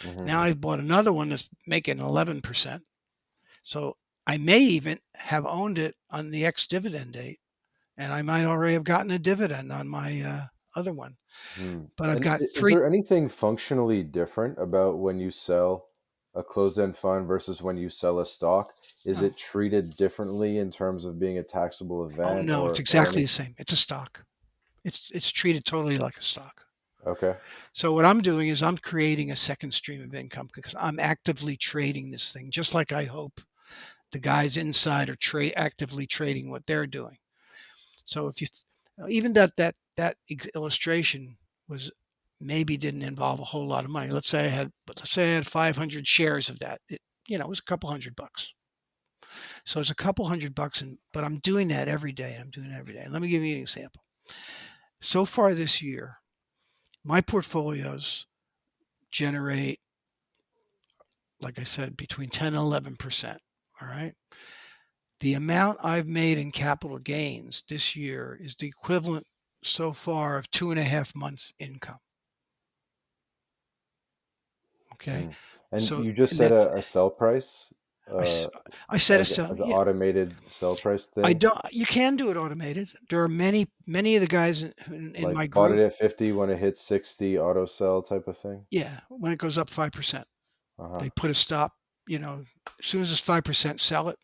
Hmm. Now I've bought another one that's making 11%. So I may even have owned it on the ex dividend date, and I might already have gotten a dividend on my other one. Hmm. But I've And got is three. there anything functionally different about when you sell a closed-end fund versus when you sell a stock? Is Oh, it treated differently in terms of being a taxable oh event no, it's or exactly the anything? same. It's a stock. It's treated totally like a stock. Okay. So what I'm doing is I'm creating a second stream of income because I'm actively trading this thing, just like I hope the guys inside are actively trading what they're doing. So if you even that illustration was maybe didn't involve a whole lot of money. Let's say I had 500 shares of that. It was a couple $100. So it's a couple $100, and but I'm doing that every day. I'm doing it every day. And let me give you an example. So far this year, my portfolios generate, like I said, between 10 and 11%. All right. The amount I've made in capital gains this year is the equivalent so far of 2.5 months income. Okay. Mm. And So, you just and set that's, a sell price I, uh, I set a sell. as an Yeah. automated sell price I thing? don't, you can do it automated. There are many of the guys in Like my bought it group. at 50 when it hits 60 auto sell type of thing? Yeah. When it goes up 5%, Uh-huh. they put a stop, as soon as it's 5%, sell it.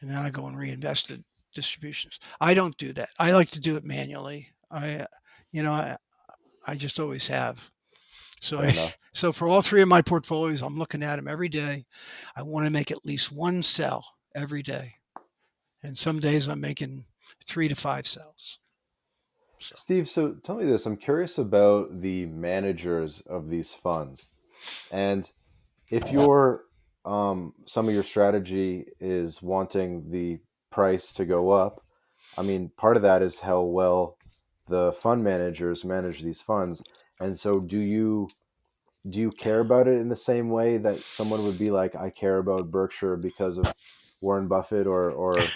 And then I go and reinvest the distributions. I don't do that. I like to do it manually. You know, I, I just always have. So Fair enough. so for all three of my portfolios, I'm looking at them every day. I want to make at least one sell every day, and some days I'm making 3 to 5 sells. So Steve, so tell me this. I'm curious about the managers of these funds. And if your some of your strategy is wanting the price to go up, I mean, part of that is how well the fund managers manage these funds. And so do you care about it in the same way that someone would be like, I care about Berkshire because of Warren Buffett or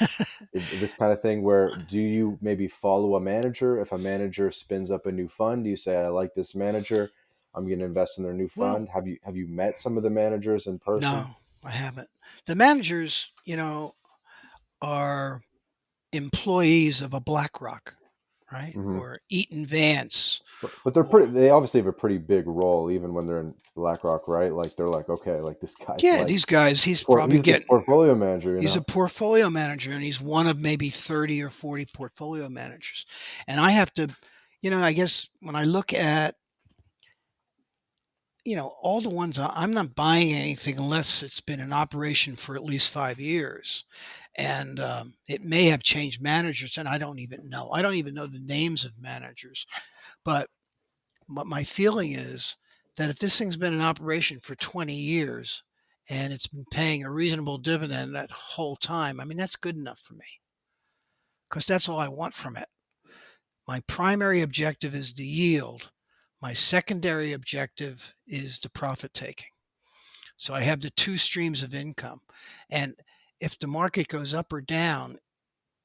this kind of thing, where do you maybe follow a manager? If a manager spins up a new fund, do you say, I like this manager, I'm going to invest in their new Well, fund? Have you met some of the managers in person? no, I haven't. The managers, are employees of a BlackRock, right? Hmm. Or Eaton Vance, But they're or pretty. They obviously have a pretty big role, even when they're in BlackRock, right? Like they're like, okay, like this guy's yeah, like, these guys. He's for probably he's the getting. portfolio manager, you He's a know. portfolio manager, and he's one of maybe 30 or 40 portfolio managers. And I have to, I guess when I look at all the ones I'm not buying anything unless it's been in operation for at least 5 years, and it may have changed managers, and I don't even know. I don't even know the names of managers, but my feeling is that if this thing's been in operation for 20 years and it's been paying a reasonable dividend that whole time, I mean that's good enough for me because that's all I want from it. My primary objective is the yield. My secondary objective is the profit taking. So I have the two streams of income. And if the market goes up or down,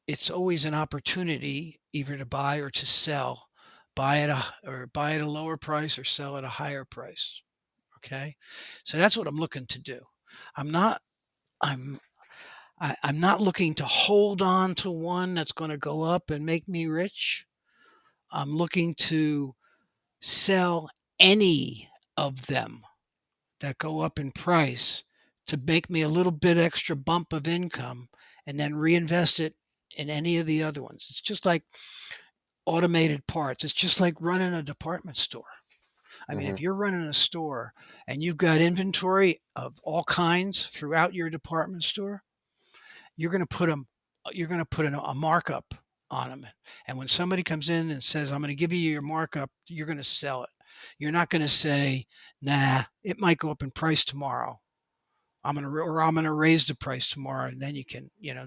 it's always an opportunity either to buy or to sell, buy at a lower price or sell at a higher price. Okay. So that's what I'm looking to do. I'm not I'm I'm not looking to hold on to one that's going to go up and make me rich. I'm looking to sell any of them that go up in price to make me a little bit extra bump of income and then reinvest it in any of the other ones. It's just like automated parts. It's just like running a department store. I mean, if Hmm. you're running a store and you've got inventory of all kinds throughout your department store, you're going to put them you're going to put a markup on them. And when somebody comes in and says, "I'm going to give you your markup," you're going to sell it. You're not going to say, "Nah, it might go up in price tomorrow. I'm going to raise the price tomorrow and then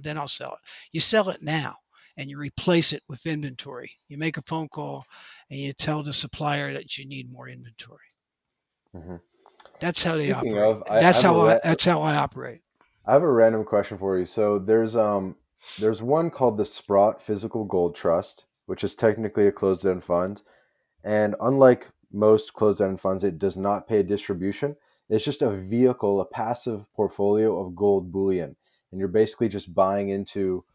then I'll sell it." You sell it now and you replace it with inventory. You make a phone call and you tell the supplier that you need more inventory. Hmm. That's how they Speaking operate. of, I have That's how I operate. I have a random question for you. So there's one called the Sprott Physical Gold Trust, which is technically a closed-end fund. And unlike most closed-end funds, it does not pay a distribution. It's just a vehicle, a passive portfolio of gold bullion. And you're basically just buying into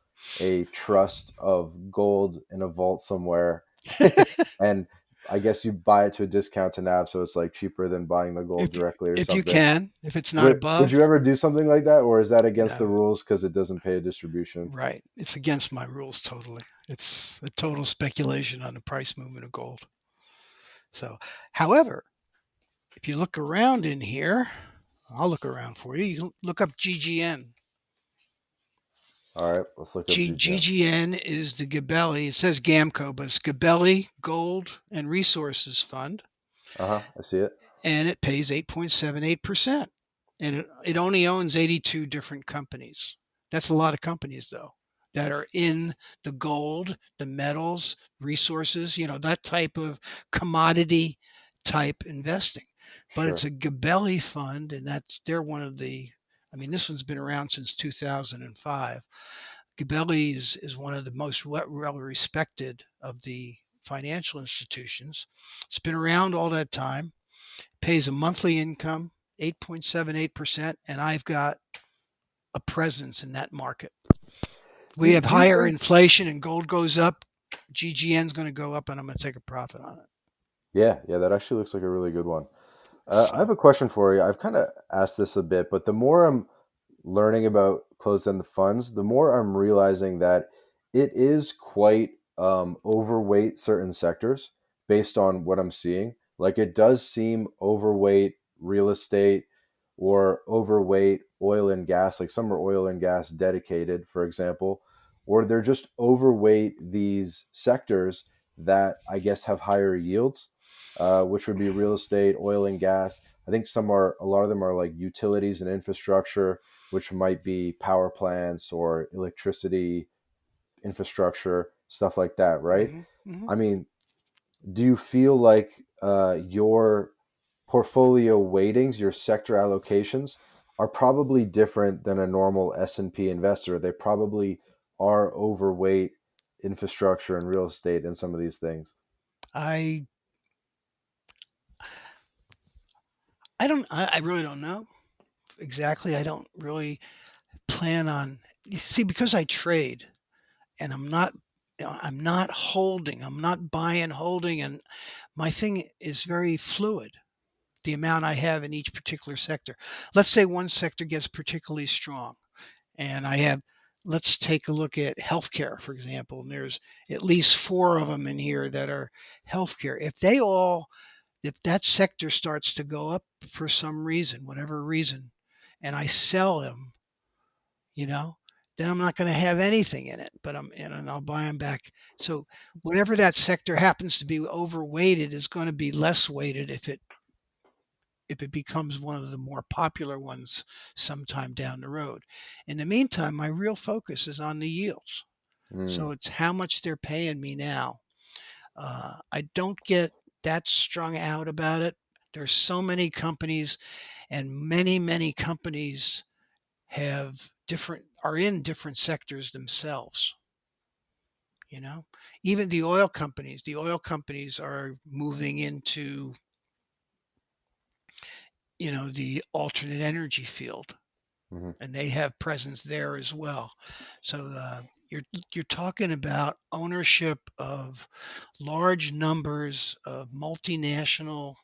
a trust of gold in a vault somewhere. And I guess you buy it to a discount to NAV, so it's like cheaper than buying the gold if directly or if you something. can, if it's not Would you above, ever do something like that, or is that against the no. rules because it doesn't pay a distribution? Right. It's against my rules totally. It's a total speculation on the price movement of gold. So, however, if you look around in here, I'll look around for you. You can look up GGN. All right, let's look up GGN. GGN is the Gabelli. It says GAMCO, but it's Gabelli Gold and Resources Fund, Uh huh. I see it. and it pays 8.78%. And it only owns 82 different companies. That's a lot of companies, though, that are in the gold, the metals, resources, that type of commodity type investing. But it's Sure. a Gabelli fund, and they're one of I mean, this one's been around since 2005. Gabelli is one of the most well respected of the financial institutions. It's been around all that time, pays a monthly income, 8.78%, and I've got a presence in that market. We have Do you higher think? inflation and gold goes up. GGN's going to go up, and I'm going to take a profit on it. Yeah, yeah, that actually looks like a really good one. I have So, a question for you. I've kind of asked this a bit, but the more I'm learning about closed-end funds, the more I'm realizing that it is quite overweight certain sectors based on what I'm seeing. Like it does seem overweight real estate or overweight oil and gas. Like some are oil and gas dedicated, for example, or they're just overweight these sectors that I guess have higher yields, which would be real estate, oil and gas. I think a lot of them are like utilities and infrastructure, which might be power plants or electricity infrastructure, stuff like that, right? hmm hmm I mean, do you feel like your portfolio weightings, your sector allocations, are probably different than a normal S&P investor. They probably are overweight infrastructure and real estate and some of these things. I I really don't know exactly. I don't really plan on, you see, because I trade and I'm not holding. I'm not buying, holding, and my thing is very fluid. The amount I have in each particular sector. Let's say one sector gets particularly strong, and I have. Let's take a look at healthcare, for example. And there's at least four of them in here that are healthcare. If that sector starts to go up for some reason, whatever reason, and I sell them, you know, then I'm not going to have anything in it, but and I'll buy them back. So whatever that sector happens to be overweighted is going to be less weighted if it becomes one of the more popular ones sometime down the road. In the meantime, my real focus is on the yields. Hmm. So it's how much they're paying me now. I don't get that strung out about it. There's so many companies, and many companies have different are in different sectors themselves. You know, even the oil companies are moving into, the alternate energy field, Hmm. and they have presence there as well. So you're you're talking about ownership of large numbers of multinational,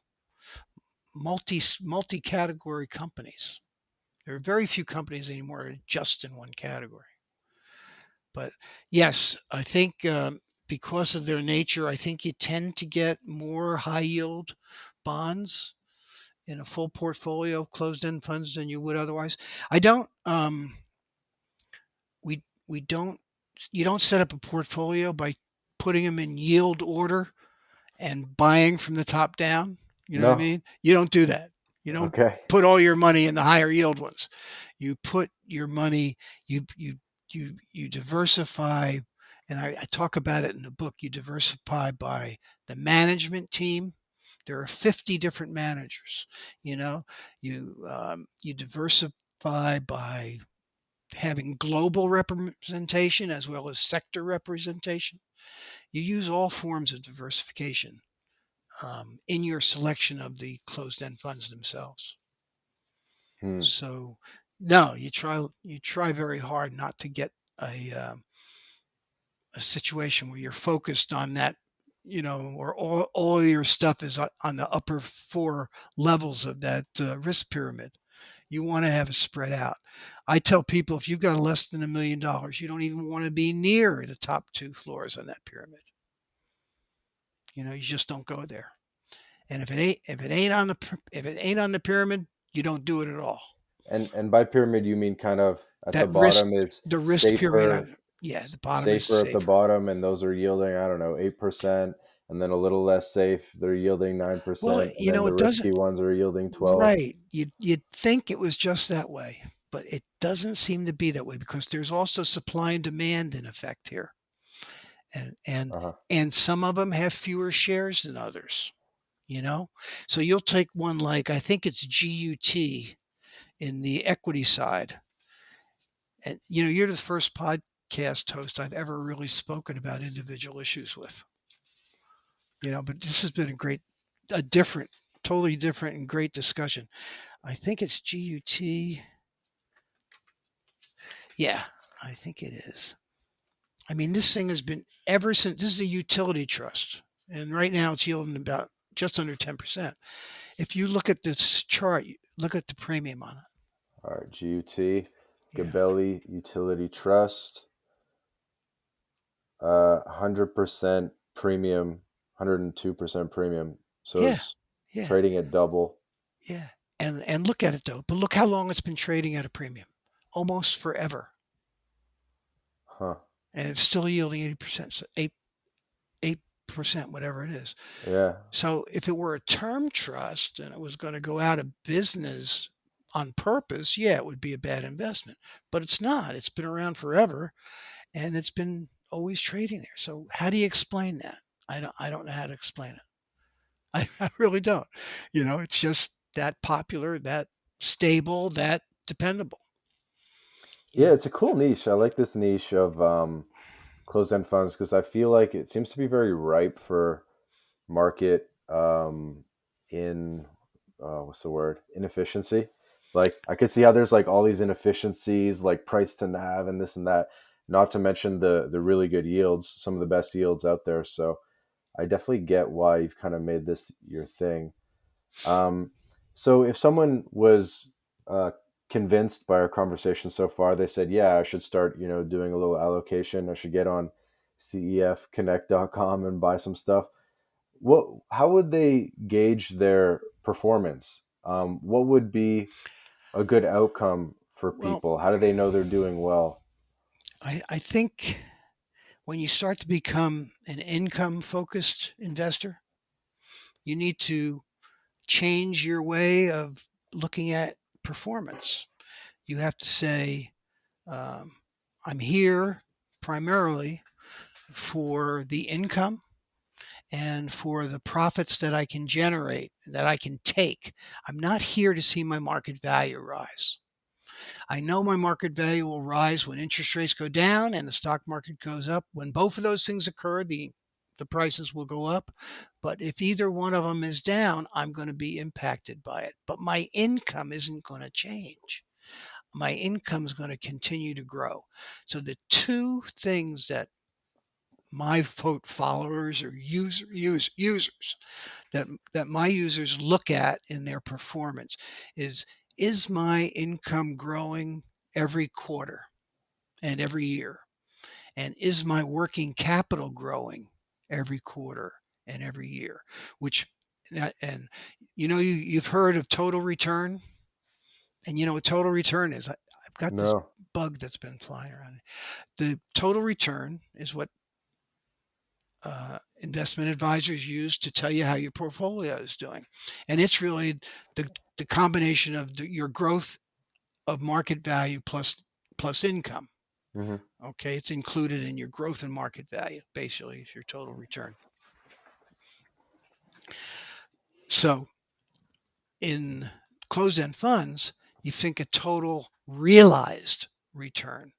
multi category companies. There are very few companies anymore just in one category. But yes, I think because of their nature, I think you tend to get more high yield bonds in a full portfolio of closed end funds than you would otherwise. I don't. We don't. You don't set up a portfolio by putting them in yield order and buying from the top down. You know what I No. mean? You don't do that. You don't Okay. put all your money in the higher yield ones. You put your money, you diversify, and I talk about it in the book. You diversify by the management team. There are 50 different managers. You know, you diversify by having global representation as well as sector representation. You use all forms of diversification in your selection of the closed-end funds themselves. Hmm. So, no, you try very hard not to get a situation where you're focused on that, or all your stuff is on the upper four levels of that risk pyramid. You want to have it spread out. I tell people if you've got less than $1 million, you don't even want to be near the top two floors on that pyramid. You just don't go there. And if it ain't on the pyramid, you don't do it at all. And by pyramid you mean kind of at the That risk, bottom is the risk pyramid, yeah, the bottom is safer at the safer. bottom, and those are yielding, I don't know, 8%, and then a little less safe, they're yielding Well, 9%, and then the it doesn't. risky ones are yielding 12. Right. You'd think it was just that way, but it doesn't seem to be that way because there's also supply and demand in effect here, and and Uh-huh. and some of them have fewer shares than others. You know, so you'll take one like I think it's GUT in the equity side, and you're the first podcast host I've ever really spoken about individual issues with. But this has been a different, totally different and great discussion. I think it's GUT. Yeah, I think it is. I mean, this thing has been ever since. This is a utility trust, and right now it's yielding about just under 10%. If you look at this chart, look at the premium on it. All right, GUT, Yeah, Gabelli Utility Trust, 100% premium, 102% premium. So yeah, it's yeah, trading at double. yeah. And look at it though. But look how long it's been trading at a premium, almost forever, Huh. and it's still yielding 80%, 8%, whatever it is. Yeah. So if it were a term trust and it was going to go out of business on purpose, yeah, it would be a bad investment. But it's not. It's been around forever and it's been always trading there. So how do you explain that? I don't know how to explain it. I really don't. It's just that popular, that stable, that dependable. You Yeah, know, it's a cool niche. I like this niche of closed-end funds because I feel like it seems to be very ripe for market in what's the word, inefficiency. Like I could see how there's like all these inefficiencies like price to nav and this and that, not to mention the really good yields, some of the best yields out there. So I definitely get why you've kind of made this your thing. um, so if someone was uh, convinced by our conversation so far, they said, yeah, I should start, doing a little allocation, I should get on cefconnect.com and buy some stuff. How would they gauge their performance? What would be a good outcome for well, people? How do they know they're doing well? I think when you start to become an income focused investor, you need to change your way of looking at performance. You have to say, um, I'm here primarily for the income and for the profits that I can generate, that I can take. I'm not here to see my market value rise. I know my market value will rise when interest rates go down and the stock market goes up. When both of those things occur, the prices will go up. But if either one of them is down, I'm going to be impacted by it. But my income isn't going to change. My income is going to continue to grow. So the two things that my followers or users that my users look at in their performance is my income growing every quarter and every year, and is my working capital growing every quarter and every year, which and you've heard of total return, and you know what total return is. I've got this No. bug that's been flying around. The total return is what investment advisors use to tell you how your portfolio is doing. And it's really the combination of your growth of market value plus income. Hmm. Okay, it's included in your growth and market value. Basically, is your total return. So in closed-end funds, you think a total realized return.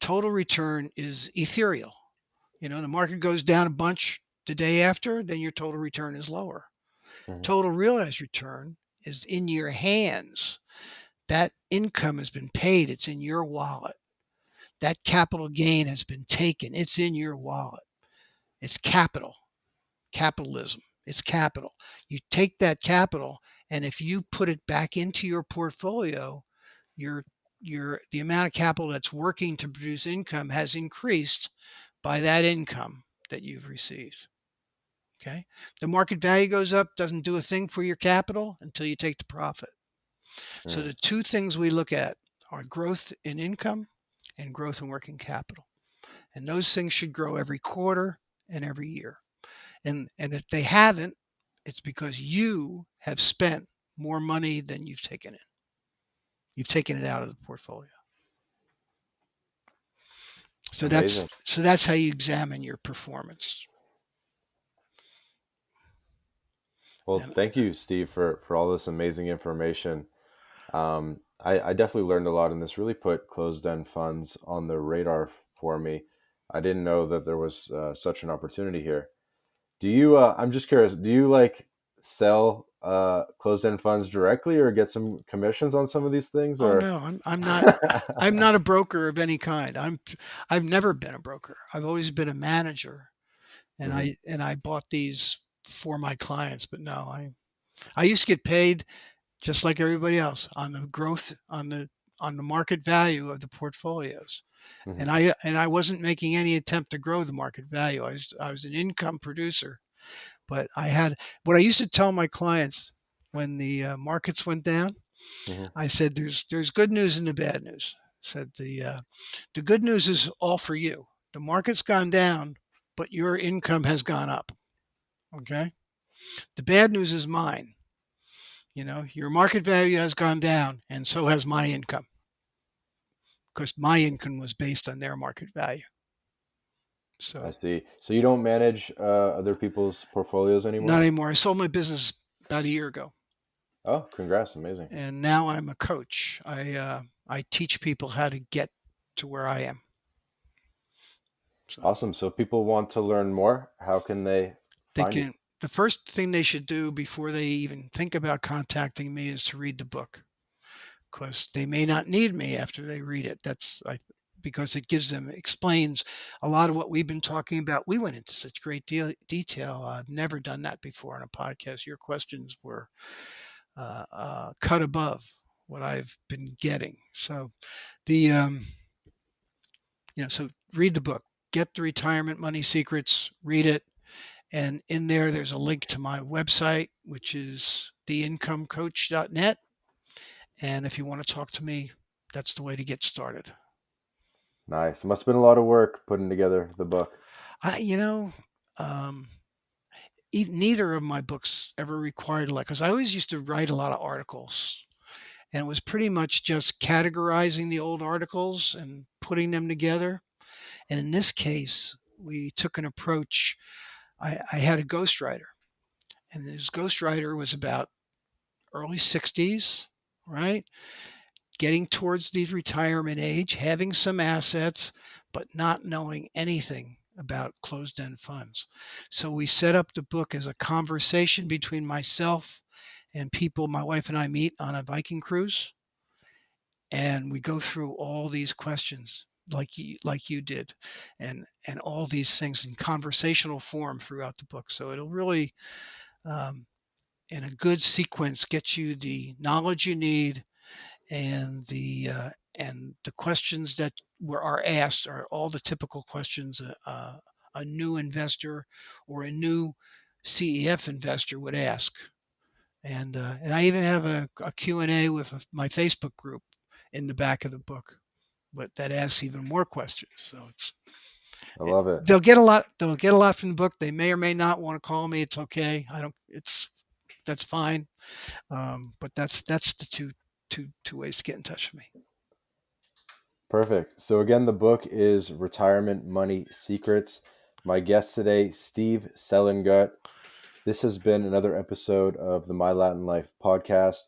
Total return is ethereal. The market goes down a bunch the day after, then your total return is lower. Hmm. Total realized return is in your hands. That income has been paid, it's in your wallet. That capital gain has been taken, it's in your wallet. It's capital, capitalism. It's capital. You take that capital, and if you put it back into your portfolio, your the amount of capital that's working to produce income has increased by that income that you've received. Okay. The market value goes up, doesn't do a thing for your capital until you take the profit. So Mm, the two things we look at are growth in income and growth in working capital. And those things should grow every quarter and every year. And if they haven't, it's because you have spent more money than you've taken in. You've taken it out of the portfolio. So that's amazing. so that's how you examine your performance. Well, And thank you, Steve, for all this amazing information. I definitely learned a lot, and this really put closed-end funds on the radar for me. I didn't know that there was such an opportunity here. Do you? I'm just curious. Do you like sell closed-end funds directly, or get some commissions on some of these things, oh or? no, I'm not a broker of any kind. I've never been a broker. I've always been a manager, and Hmm. I bought these for my clients. But no, I used to get paid just like everybody else on the growth on the market value of the portfolios. Hmm. And I wasn't making any attempt to grow the market value. I was an income producer, but I had what I used to tell my clients when the markets went down. Hmm. I said, "There's good news and the bad news." I said the good news is all for you. The market's gone down, but your income has gone up. Okay. The bad news is mine. Your market value has gone down, and so has my income, because my income was based on their market value. I So see. So you don't manage other people's portfolios not anymore? anymore. I sold my business about a year ago. Oh, congrats. Amazing. and now I'm a coach. I teach people how to get to where I am. So Awesome. So if people want to learn more, how can they they find you? can. The first thing they should do before they even think about contacting me is to read the book, because they may not need me after they read it. Because it gives them explains a lot of what we've been talking about. We went into such great detail. I've never done that before on a podcast. Your questions were cut above what I've been getting. So the so read the book, get the retirement money secrets, read it, and in there's a link to my website, which is theincomecoach.net. And if you want to talk to me, that's the way to get started. Nice. Must have been a lot of work putting together the book. I, um, neither of my books ever required a lot because I always used to write a lot of articles, and it was pretty much just categorizing the old articles and putting them together. And in this case, we took an approach. I had a ghostwriter, and this ghostwriter was about early 60s, right? Getting towards the retirement age, having some assets, but not knowing anything about closed end funds. So we set up the book as a conversation between myself and people my wife and I meet on a Viking cruise. And we go through all these questions like you did, and all these things in conversational form throughout the book. So it'll really, um, in a good sequence, get you the knowledge you need, and the questions that are asked are all the typical questions a new investor or a new CEF investor would ask. And I even have a Q&A with my Facebook group in the back of the book, but that asks even more questions. So I love it. they'll get a lot. They'll get a lot from the book. They may or may not want to call me. It's okay. I don't. It's That's fine. But that's the two ways to get in touch with me. Perfect. So again, the book is Retirement Money Secrets. My guest today, Steve Selengut. This has been another episode of the My Latin Life podcast.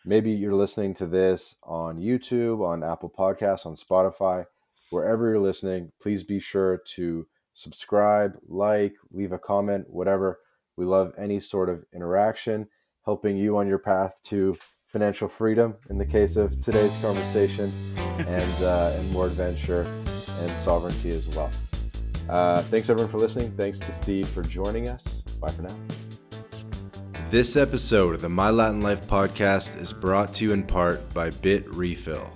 Maybe you're listening to this on YouTube, on Apple Podcasts, on Spotify, wherever you're listening. Please be sure to subscribe, like, leave a comment, whatever. We love any sort of interaction, helping you on your path to financial freedom in the case of today's conversation, and more adventure and sovereignty as well. Thanks everyone for listening. Thanks to Steve for joining us. Bye for now. This episode of the My Latin Life podcast is brought to you in part by BitRefill.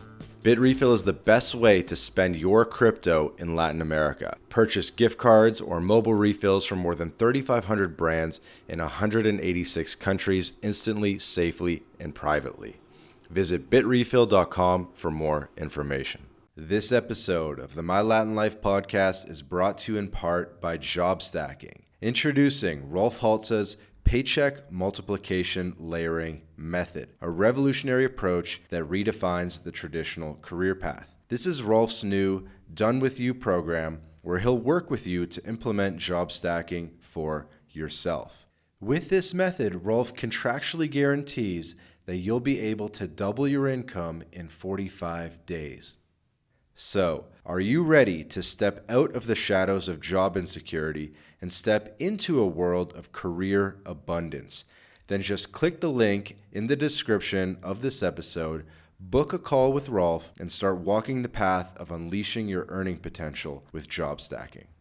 BitRefill is the best way to spend your crypto in Latin America. Purchase gift cards or mobile refills from more than 3,500 brands in 186 countries instantly, safely, and privately. Visit bitrefill.com for more information. This episode of the My Latin Life podcast is brought to you in part by Job Stacking. Introducing Rolf Haltza's Paycheck Multiplication Layering Method, a revolutionary approach that redefines the traditional career path. This is Rolf's new Done With You program, where he'll work with you to implement job stacking for yourself. With this method, Rolf contractually guarantees that you'll be able to double your income in 45 days. So, are you ready to step out of the shadows of job insecurity and step into a world of career abundance? Then just click the link in the description of this episode, book a call with Rolf, and start walking the path of unleashing your earning potential with job stacking.